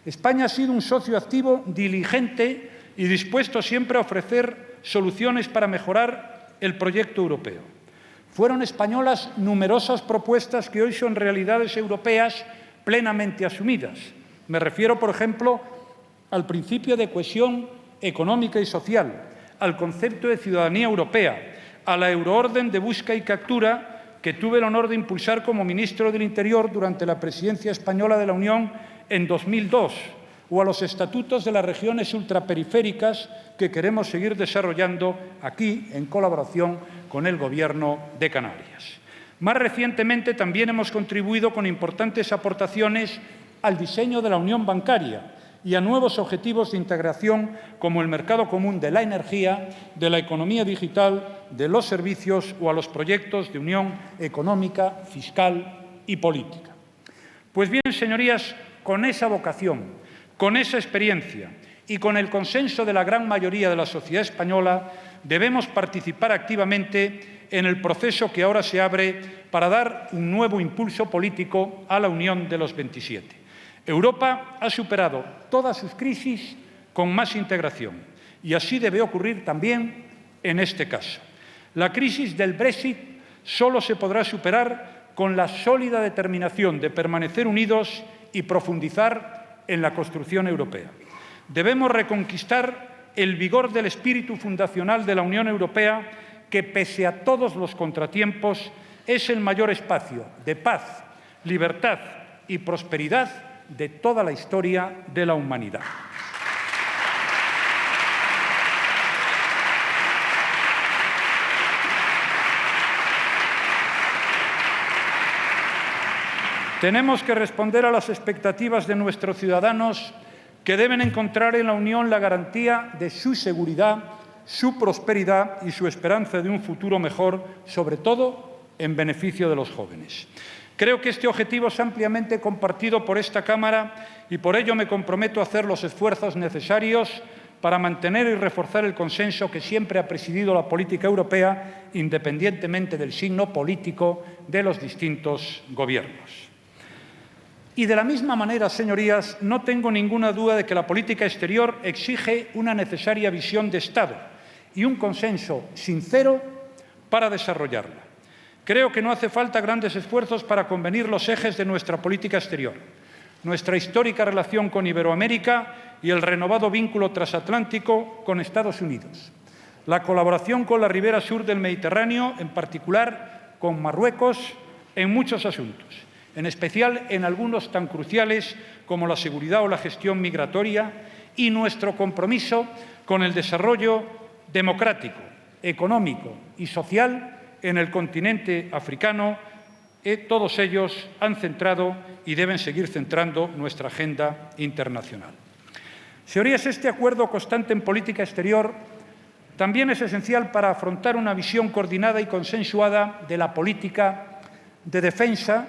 España ha sido un socio activo, diligente y dispuesto siempre a ofrecer soluciones para mejorar el proyecto europeo. Fueron españolas numerosas propuestas que hoy son realidades europeas plenamente asumidas. Me refiero, por ejemplo, al principio de cohesión económica y social, al concepto de ciudadanía europea, a la euroorden de busca y captura que tuve el honor de impulsar como ministro del Interior durante la presidencia española de la Unión en 2002, o a los estatutos de las regiones ultraperiféricas que queremos seguir desarrollando aquí en colaboración con el Gobierno de Canarias. Más recientemente también hemos contribuido con importantes aportaciones al diseño de la unión bancaria y a nuevos objetivos de integración como el mercado común de la energía, de la economía digital, de los servicios o a los proyectos de unión económica, fiscal y política. Pues bien, señorías, con esa vocación, con esa experiencia y con el consenso de la gran mayoría de la sociedad española, debemos participar activamente en el proceso que ahora se abre para dar un nuevo impulso político a la Unión de los 27. Europa ha superado todas sus crisis con más integración y así debe ocurrir también en este caso. La crisis del Brexit solo se podrá superar con la sólida determinación de permanecer unidos y profundizar en la construcción europea. Debemos reconquistar el vigor del espíritu fundacional de la Unión Europea que, pese a todos los contratiempos, es el mayor espacio de paz, libertad y prosperidad de toda la historia de la humanidad. Tenemos que responder a las expectativas de nuestros ciudadanos que deben encontrar en la Unión la garantía de su seguridad, su prosperidad y su esperanza de un futuro mejor, sobre todo en beneficio de los jóvenes. Creo que este objetivo es ampliamente compartido por esta Cámara y por ello me comprometo a hacer los esfuerzos necesarios para mantener y reforzar el consenso que siempre ha presidido la política europea, independientemente del signo político de los distintos gobiernos. Y de la misma manera, señorías, no tengo ninguna duda de que la política exterior exige una necesaria visión de Estado y un consenso sincero para desarrollarla. Creo que no hace falta grandes esfuerzos para convenir los ejes de nuestra política exterior, nuestra histórica relación con Iberoamérica y el renovado vínculo transatlántico con Estados Unidos, la colaboración con la ribera sur del Mediterráneo, en particular con Marruecos, en muchos asuntos, en especial en algunos tan cruciales como la seguridad o la gestión migratoria, y nuestro compromiso con el desarrollo democrático, económico y social en el continente africano. Todos ellos han centrado y deben seguir centrando nuestra agenda internacional. Señorías, este acuerdo constante en política exterior también es esencial para afrontar una visión coordinada y consensuada de la política de defensa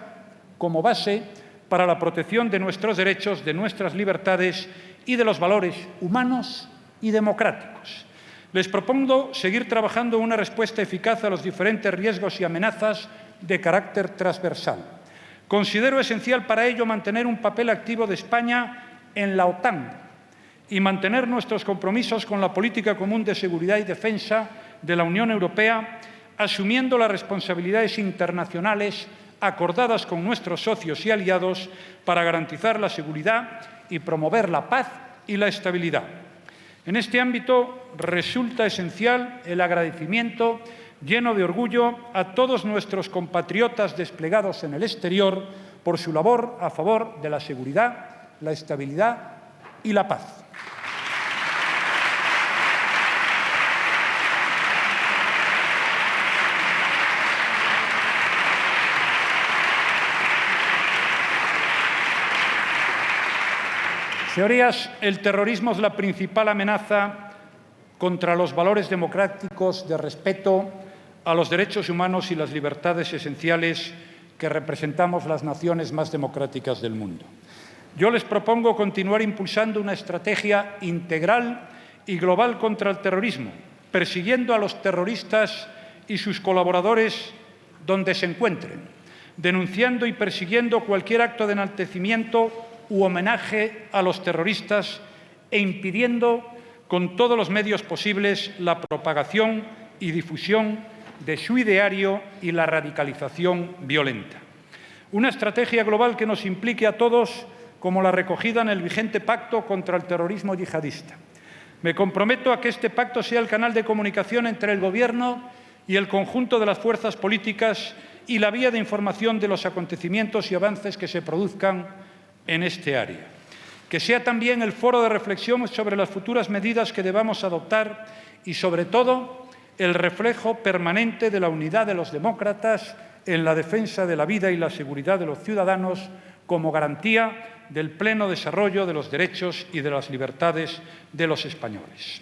como base para la protección de nuestros derechos, de nuestras libertades y de los valores humanos y democráticos. Les propongo seguir trabajando en una respuesta eficaz a los diferentes riesgos y amenazas de carácter transversal. Considero esencial para ello mantener un papel activo de España en la OTAN y mantener nuestros compromisos con la política común de seguridad y defensa de la Unión Europea, asumiendo las responsabilidades internacionales acordadas con nuestros socios y aliados para garantizar la seguridad y promover la paz y la estabilidad. En este ámbito resulta esencial el agradecimiento lleno de orgullo a todos nuestros compatriotas desplegados en el exterior por su labor a favor de la seguridad, la estabilidad y la paz. Señorías, el terrorismo es la principal amenaza contra los valores democráticos de respeto a los derechos humanos y las libertades esenciales que representamos las naciones más democráticas del mundo. Yo les propongo continuar impulsando una estrategia integral y global contra el terrorismo, persiguiendo a los terroristas y sus colaboradores donde se encuentren, denunciando y persiguiendo cualquier acto de enaltecimiento u homenaje a los terroristas e impidiendo con todos los medios posibles la propagación y difusión de su ideario y la radicalización violenta. Una estrategia global que nos implique a todos, como la recogida en el vigente Pacto contra el Terrorismo Yihadista. Me comprometo a que este pacto sea el canal de comunicación entre el Gobierno y el conjunto de las fuerzas políticas y la vía de información de los acontecimientos y avances que se produzcan en este área. Que sea también el foro de reflexión sobre las futuras medidas que debamos adoptar y, sobre todo, el reflejo permanente de la unidad de los demócratas en la defensa de la vida y la seguridad de los ciudadanos como garantía del pleno desarrollo de los derechos y de las libertades de los españoles.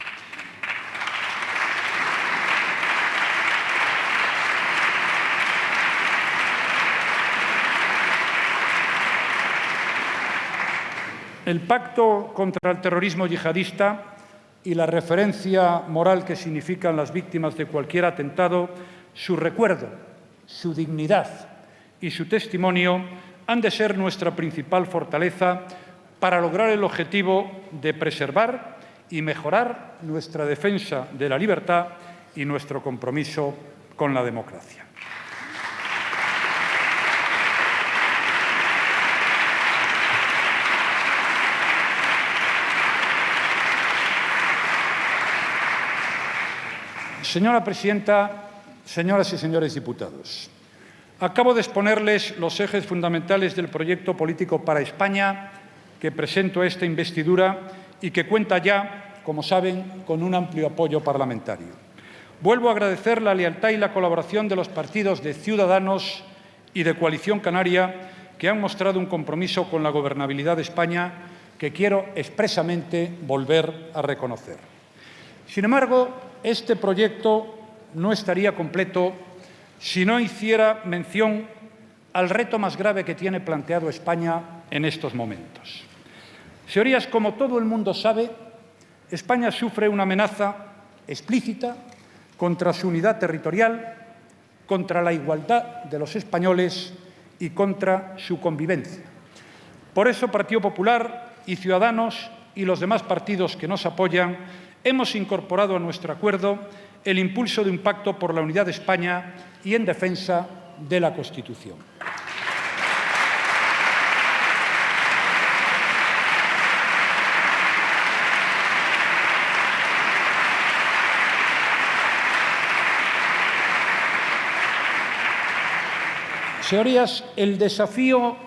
El pacto contra el terrorismo yihadista y la referencia moral que significan las víctimas de cualquier atentado, su recuerdo, su dignidad y su testimonio han de ser nuestra principal fortaleza para lograr el objetivo de preservar y mejorar nuestra defensa de la libertad y nuestro compromiso con la democracia. Señora presidenta, señoras y señores diputados, acabo de exponerles los ejes fundamentales del proyecto político para España que presento a esta investidura y que cuenta ya, como saben, con un amplio apoyo parlamentario. Vuelvo a agradecer la lealtad y la colaboración de los partidos de Ciudadanos y de Coalición Canaria, que han mostrado un compromiso con la gobernabilidad de España que quiero expresamente volver a reconocer. Sin embargo, este proyecto no estaría completo si no hiciera mención al reto más grave que tiene planteado España en estos momentos. Señorías, como todo el mundo sabe, España sufre una amenaza explícita contra su unidad territorial, contra la igualdad de los españoles y contra su convivencia. Por eso, Partido Popular y Ciudadanos y los demás partidos que nos apoyan hemos incorporado a nuestro acuerdo el impulso de un pacto por la unidad de España y en defensa de la Constitución. Señorías, el desafío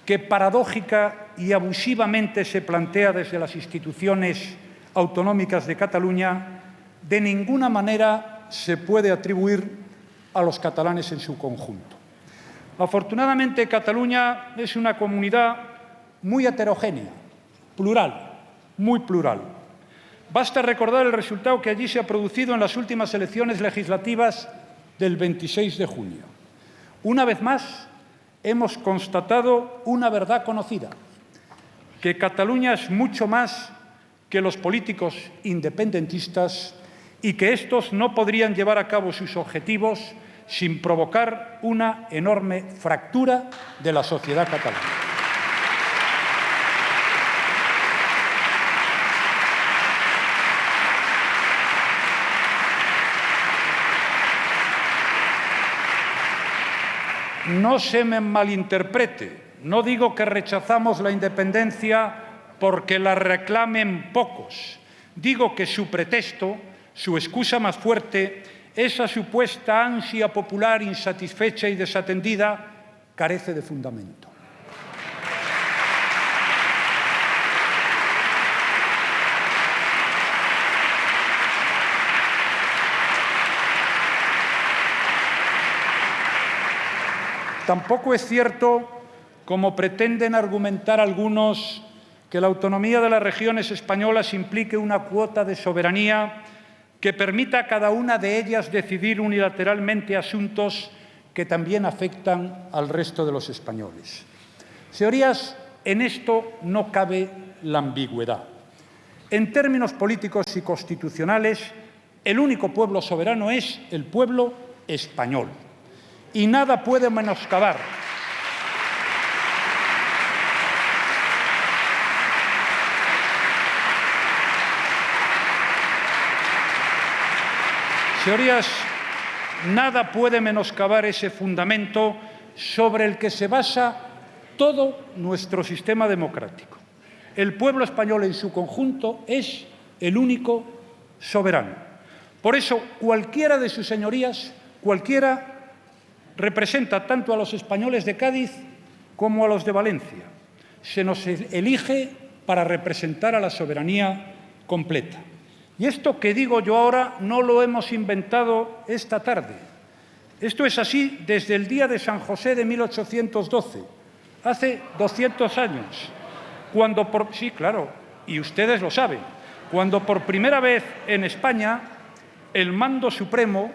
que paradójica y abusivamente se plantea desde las instituciones autonómicas de Cataluña de ninguna manera se puede atribuir a los catalanes en su conjunto. Afortunadamente, Cataluña es una comunidad muy heterogénea, plural, muy plural. Basta recordar el resultado que allí se ha producido en las últimas elecciones legislativas del 26 de junio. Una vez más, hemos constatado una verdad conocida, que Cataluña es mucho más que los políticos independentistas y que estos no podrían llevar a cabo sus objetivos sin provocar una enorme fractura de la sociedad catalana. No se me malinterprete, no digo que rechazamos la independencia porque la reclamen pocos. Digo que su pretexto, su excusa más fuerte, esa supuesta ansia popular insatisfecha y desatendida, carece de fundamento. Tampoco es cierto, como pretenden argumentar algunos, que la autonomía de las regiones españolas implique una cuota de soberanía que permita a cada una de ellas decidir unilateralmente asuntos que también afectan al resto de los españoles. Señorías, en esto no cabe la ambigüedad. En términos políticos y constitucionales, el único pueblo soberano es el pueblo español. Y nada puede menoscabar Señorías, nada puede menoscabar ese fundamento sobre el que se basa todo nuestro sistema democrático. El pueblo español en su conjunto es el único soberano. Por eso, cualquiera de sus señorías, cualquiera, representa tanto a los españoles de Cádiz como a los de Valencia. Se nos elige para representar a la soberanía completa. Y esto que digo yo ahora no lo hemos inventado esta tarde. Esto es así desde el día de San José de 1812, hace 200 años, cuando sí, claro, y ustedes lo saben, cuando por primera vez en España el mando supremo,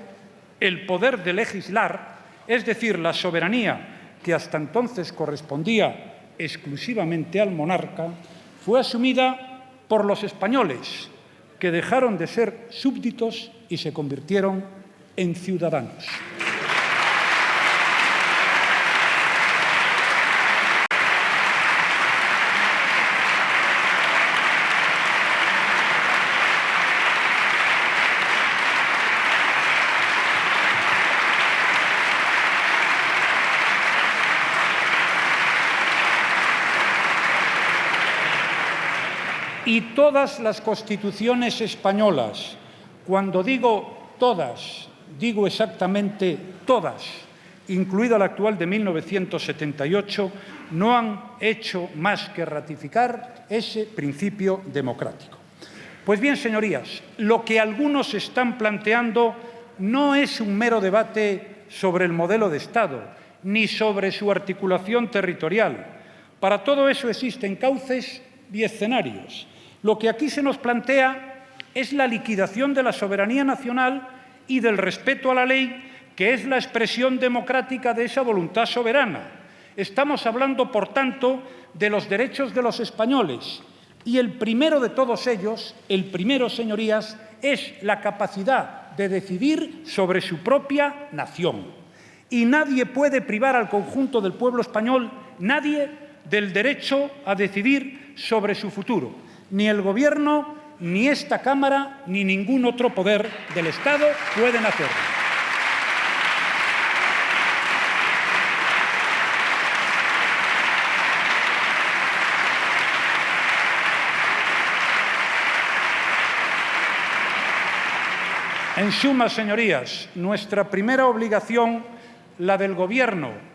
el poder de legislar, es decir, la soberanía que hasta entonces correspondía exclusivamente al monarca, fue asumida por los españoles, que dejaron de ser súbditos y se convirtieron en ciudadanos. Y todas las constituciones españolas, cuando digo todas, digo exactamente todas, incluida la actual de 1978, no han hecho más que ratificar ese principio democrático. Pues bien, señorías, lo que algunos están planteando no es un mero debate sobre el modelo de Estado, ni sobre su articulación territorial. Para todo eso existen cauces y escenarios. Lo que aquí se nos plantea es la liquidación de la soberanía nacional y del respeto a la ley, que es la expresión democrática de esa voluntad soberana. Estamos hablando, por tanto, de los derechos de los españoles. Y el primero de todos ellos, el primero, señorías, es la capacidad de decidir sobre su propia nación. Y nadie puede privar al conjunto del pueblo español, nadie, del derecho a decidir sobre su futuro. Ni el Gobierno, ni esta Cámara, ni ningún otro poder del Estado pueden hacerlo. En suma, señorías, nuestra primera obligación, la del Gobierno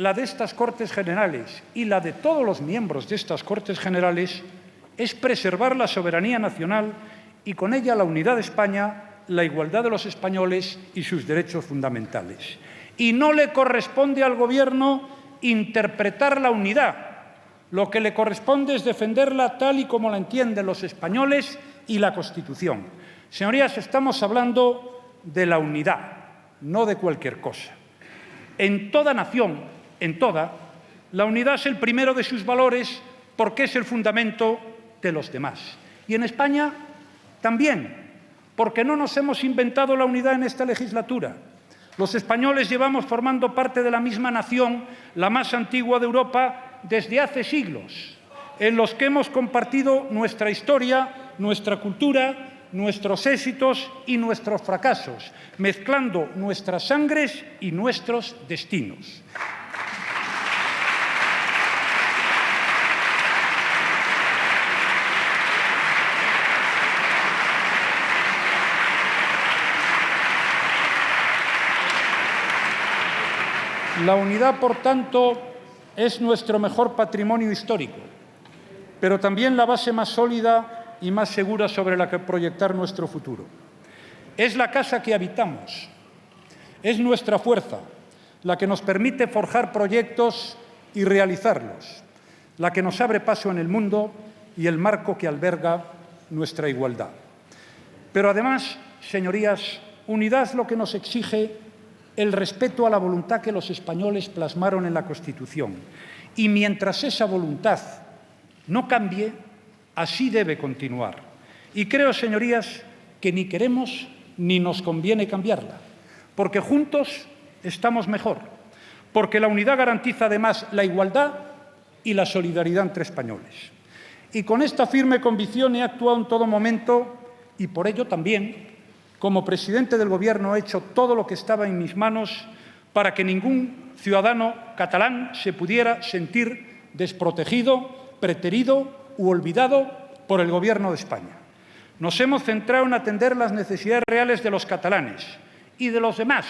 la de estas Cortes Generales y la de todos los miembros de estas Cortes Generales es preservar la soberanía nacional y con ella la unidad de España, la igualdad de los españoles y sus derechos fundamentales. Y no le corresponde al Gobierno interpretar la unidad. Lo que le corresponde es defenderla tal y como la entienden los españoles y la Constitución. Señorías, estamos hablando de la unidad, no de cualquier cosa. En toda nación, en toda, la unidad es el primero de sus valores porque es el fundamento de los demás. Y en España también, porque no nos hemos inventado la unidad en esta legislatura. Los españoles llevamos formando parte de la misma nación, la más antigua de Europa, desde hace siglos, en los que hemos compartido nuestra historia, nuestra cultura, nuestros éxitos y nuestros fracasos, mezclando nuestras sangres y nuestros destinos. La unidad, por tanto, es nuestro mejor patrimonio histórico, pero también la base más sólida y más segura sobre la que proyectar nuestro futuro. Es la casa que habitamos, es nuestra fuerza, la que nos permite forjar proyectos y realizarlos, la que nos abre paso en el mundo y el marco que alberga nuestra igualdad. Pero además, señorías, unidad es lo que nos exige el respeto a la voluntad que los españoles plasmaron en la Constitución. Y mientras esa voluntad no cambie, así debe continuar. Y creo, señorías, que ni queremos ni nos conviene cambiarla, porque juntos estamos mejor, porque la unidad garantiza además la igualdad y la solidaridad entre españoles. Y con esta firme convicción he actuado en todo momento y por ello también, como presidente del Gobierno, he hecho todo lo que estaba en mis manos para que ningún ciudadano catalán se pudiera sentir desprotegido, preterido u olvidado por el Gobierno de España. Nos hemos centrado en atender las necesidades reales de los catalanes y de los demás,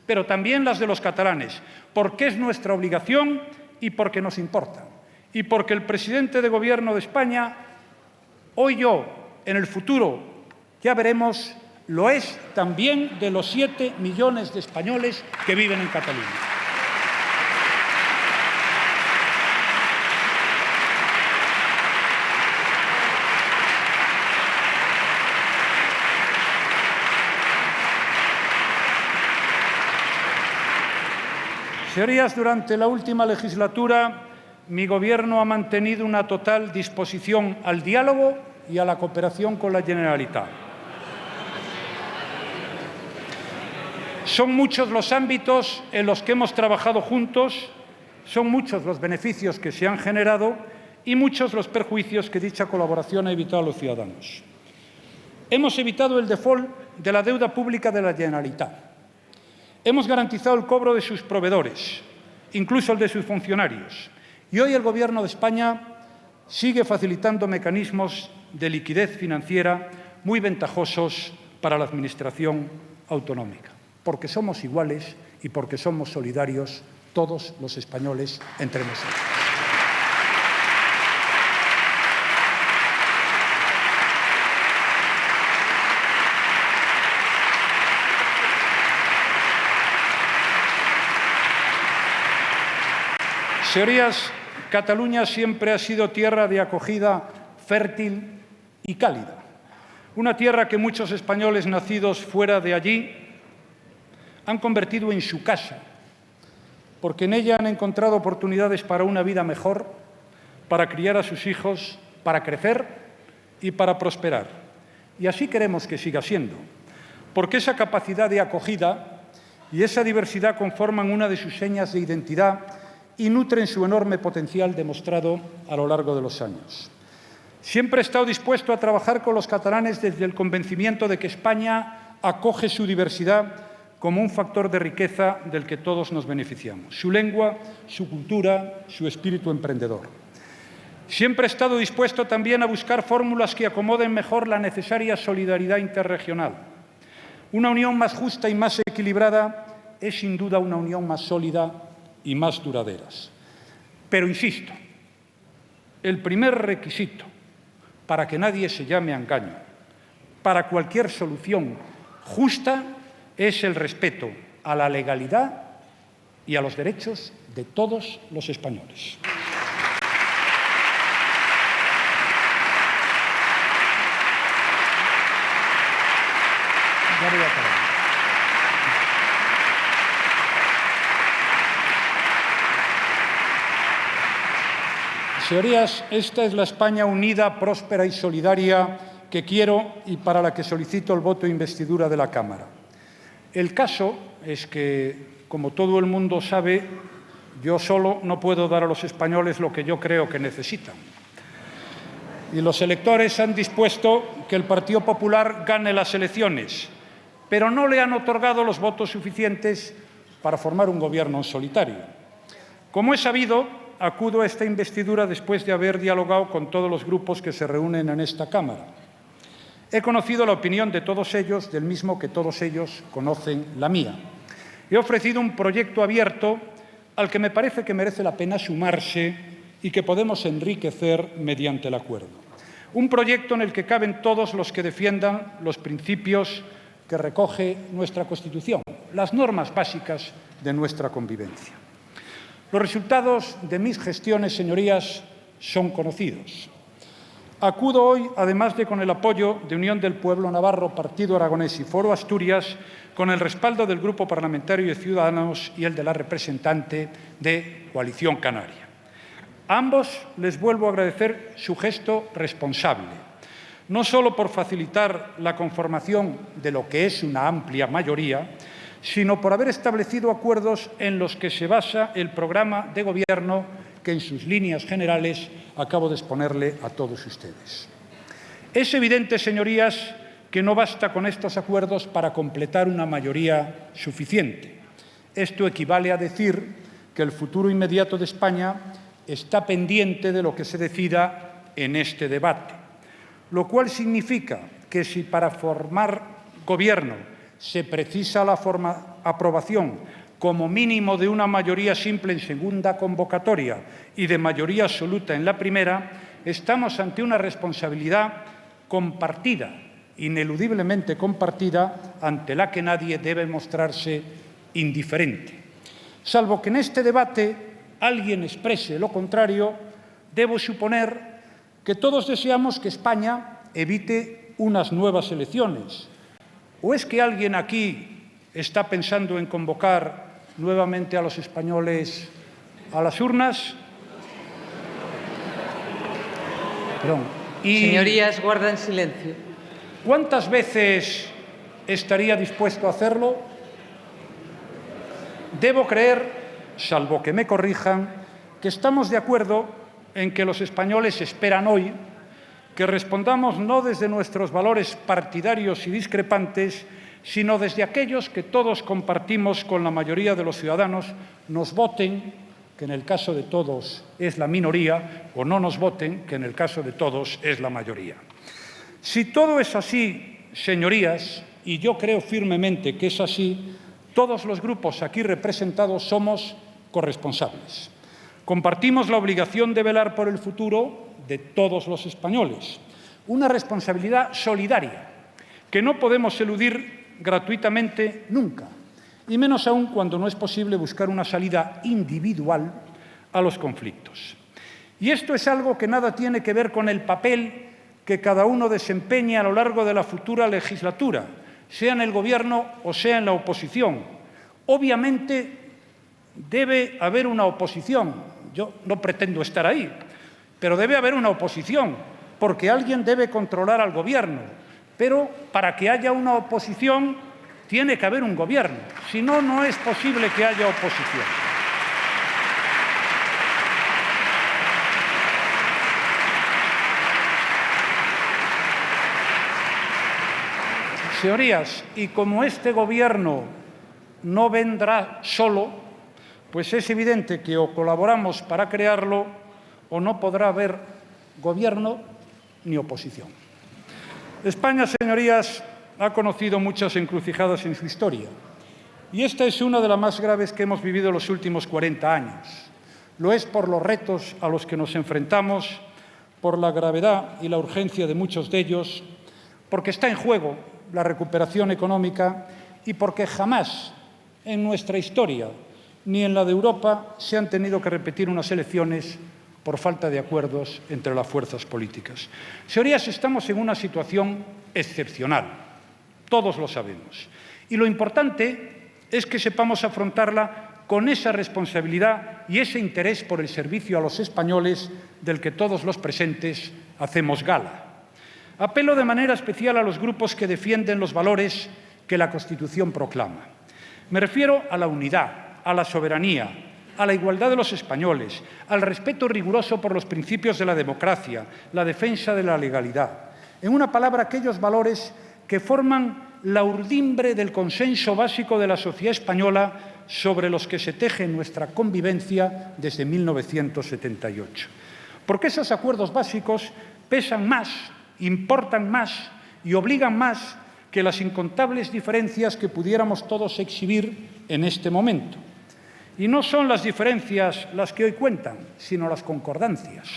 pero también las de los catalanes, porque es nuestra obligación y porque nos importa. Y porque el presidente de Gobierno de España, hoy yo, en el futuro, ya veremos, lo es también de los 7 millones de españoles que viven en Cataluña. Señorías, durante la última legislatura, mi Gobierno ha mantenido una total disposición al diálogo y a la cooperación con la Generalitat. Son muchos los ámbitos en los que hemos trabajado juntos, son muchos los beneficios que se han generado y muchos los perjuicios que dicha colaboración ha evitado a los ciudadanos. Hemos evitado el default de la deuda pública de la Generalitat. Hemos garantizado el cobro de sus proveedores, incluso el de sus funcionarios. Y hoy el Gobierno de España sigue facilitando mecanismos de liquidez financiera muy ventajosos para la Administración autonómica, porque somos iguales y porque somos solidarios todos los españoles entre nosotros. Señorías, Cataluña siempre ha sido tierra de acogida fértil y cálida. Una tierra que muchos españoles nacidos fuera de allí han convertido en su casa, porque en ella han encontrado oportunidades para una vida mejor, para criar a sus hijos, para crecer y para prosperar. Y así queremos que siga siendo, porque esa capacidad de acogida y esa diversidad conforman una de sus señas de identidad y nutren su enorme potencial demostrado a lo largo de los años. Siempre he estado dispuesto a trabajar con los catalanes desde el convencimiento de que España acoge su diversidad como un factor de riqueza del que todos nos beneficiamos. Su lengua, su cultura, su espíritu emprendedor. Siempre he estado dispuesto también a buscar fórmulas que acomoden mejor la necesaria solidaridad interregional. Una unión más justa y más equilibrada es sin duda una unión más sólida y más duraderas. Pero insisto, el primer requisito para que nadie se llame a engaño, para cualquier solución justa, es el respeto a la legalidad y a los derechos de todos los españoles. Ya voy a acabar. Señorías, esta es la España unida, próspera y solidaria que quiero y para la que solicito el voto de investidura de la Cámara. El caso es que, como todo el mundo sabe, yo solo no puedo dar a los españoles lo que yo creo que necesitan. Y los electores han dispuesto que el Partido Popular gane las elecciones, pero no le han otorgado los votos suficientes para formar un gobierno en solitario. Como es sabido, acudo a esta investidura después de haber dialogado con todos los grupos que se reúnen en esta Cámara. He conocido la opinión de todos ellos, del mismo que todos ellos conocen la mía. He ofrecido un proyecto abierto al que me parece que merece la pena sumarse y que podemos enriquecer mediante el acuerdo. Un proyecto en el que caben todos los que defiendan los principios que recoge nuestra Constitución, las normas básicas de nuestra convivencia. Los resultados de mis gestiones, señorías, son conocidos. Acudo hoy, además de con el apoyo de Unión del Pueblo Navarro, Partido Aragonés y Foro Asturias, con el respaldo del Grupo Parlamentario de Ciudadanos y el de la representante de Coalición Canaria. A ambos les vuelvo a agradecer su gesto responsable, no solo por facilitar la conformación de lo que es una amplia mayoría, sino por haber establecido acuerdos en los que se basa el programa de Gobierno que en sus líneas generales acabo de exponerle a todos ustedes. Es evidente, señorías, que no basta con estos acuerdos para completar una mayoría suficiente. Esto equivale a decir que el futuro inmediato de España está pendiente de lo que se decida en este debate, lo cual significa que si para formar Gobierno se precisa la aprobación como mínimo de una mayoría simple en segunda convocatoria y de mayoría absoluta en la primera, estamos ante una responsabilidad compartida, ineludiblemente compartida, ante la que nadie debe mostrarse indiferente. Salvo que en este debate alguien exprese lo contrario, debo suponer que todos deseamos que España evite unas nuevas elecciones. ¿O es que alguien aquí está pensando en convocar nuevamente a los españoles a las urnas? Perdón. Señorías, guarden silencio. ¿Cuántas veces estaría dispuesto a hacerlo? Debo creer, salvo que me corrijan, que estamos de acuerdo en que los españoles esperan hoy que respondamos no desde nuestros valores partidarios y discrepantes, sino desde aquellos que todos compartimos con la mayoría de los ciudadanos, nos voten, que en el caso de todos es la minoría, o no nos voten, que en el caso de todos es la mayoría. Si todo es así, señorías, y yo creo firmemente que es así, todos los grupos aquí representados somos corresponsables. Compartimos la obligación de velar por el futuro de todos los españoles, una responsabilidad solidaria que no podemos eludir gratuitamente nunca, y menos aún cuando no es posible buscar una salida individual a los conflictos. Y esto es algo que nada tiene que ver con el papel que cada uno desempeñe a lo largo de la futura legislatura, sea en el Gobierno o sea en la oposición. Obviamente debe haber una oposición. Yo no pretendo estar ahí, pero debe haber una oposición, porque alguien debe controlar al Gobierno. Pero para que haya una oposición tiene que haber un Gobierno. Si no, no es posible que haya oposición. Señorías, y como este Gobierno no vendrá solo, pues es evidente que o colaboramos para crearlo o no podrá haber Gobierno ni oposición. España, señorías, ha conocido muchas encrucijadas en su historia Y esta es una de las más graves que hemos vivido en los últimos 40 años. Lo es por los retos a los que nos enfrentamos, por la gravedad y la urgencia de muchos de ellos, porque está en juego la recuperación económica y porque jamás en nuestra historia, ni en la de Europa, se han tenido que repetir unas elecciones por falta de acuerdos entre las fuerzas políticas. Señorías, estamos en una situación excepcional, todos lo sabemos, y lo importante es que sepamos afrontarla con esa responsabilidad y ese interés por el servicio a los españoles del que todos los presentes hacemos gala. Apelo de manera especial a los grupos que defienden los valores que la Constitución proclama. Me refiero a la unidad, a la soberanía, a la igualdad de los españoles, al respeto riguroso por los principios de la democracia, la defensa de la legalidad. En una palabra, aquellos valores que forman la urdimbre del consenso básico de la sociedad española sobre los que se teje nuestra convivencia desde 1978. Porque esos acuerdos básicos pesan más, importan más y obligan más que las incontables diferencias que pudiéramos todos exhibir en este momento. Y no son las diferencias las que hoy cuentan, sino las concordancias.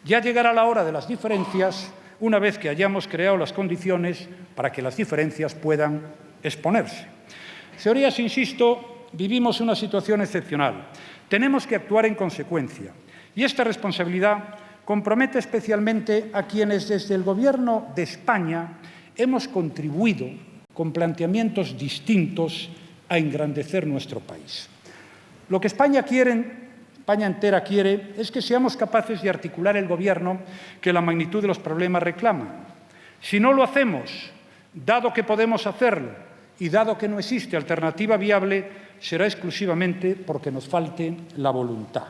Ya llegará la hora de las diferencias una vez que hayamos creado las condiciones para que las diferencias puedan exponerse. Señorías, insisto, vivimos una situación excepcional. Tenemos que actuar en consecuencia. Y esta responsabilidad compromete especialmente a quienes desde el Gobierno de España hemos contribuido con planteamientos distintos a engrandecer nuestro país. Lo que España entera quiere es que seamos capaces de articular el Gobierno que la magnitud de los problemas reclama. Si no lo hacemos, dado que podemos hacerlo y dado que no existe alternativa viable, será exclusivamente porque nos falte la voluntad.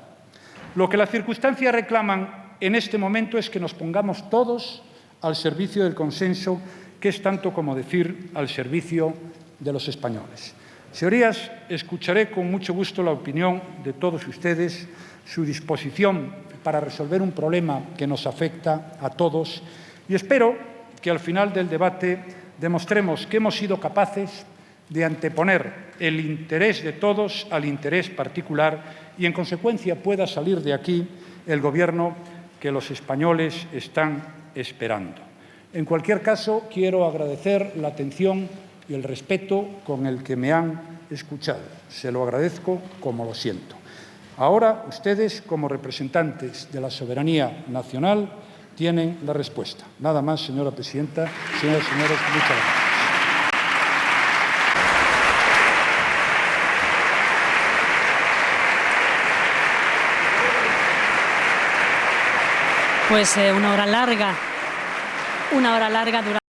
Lo que las circunstancias reclaman en este momento es que nos pongamos todos al servicio del consenso, que es tanto como decir al servicio de los españoles. Señorías, escucharé con mucho gusto la opinión de todos ustedes, su disposición para resolver un problema que nos afecta a todos y espero que al final del debate demostremos que hemos sido capaces de anteponer el interés de todos al interés particular y, en consecuencia, pueda salir de aquí el Gobierno que los españoles están esperando. En cualquier caso, quiero agradecer la atención y el respeto con el que me han escuchado. Se lo agradezco como lo siento. Ahora, ustedes, como representantes de la soberanía nacional, tienen la respuesta. Nada más, señora presidenta. Señoras y señores, muchas gracias. Pues una hora larga durante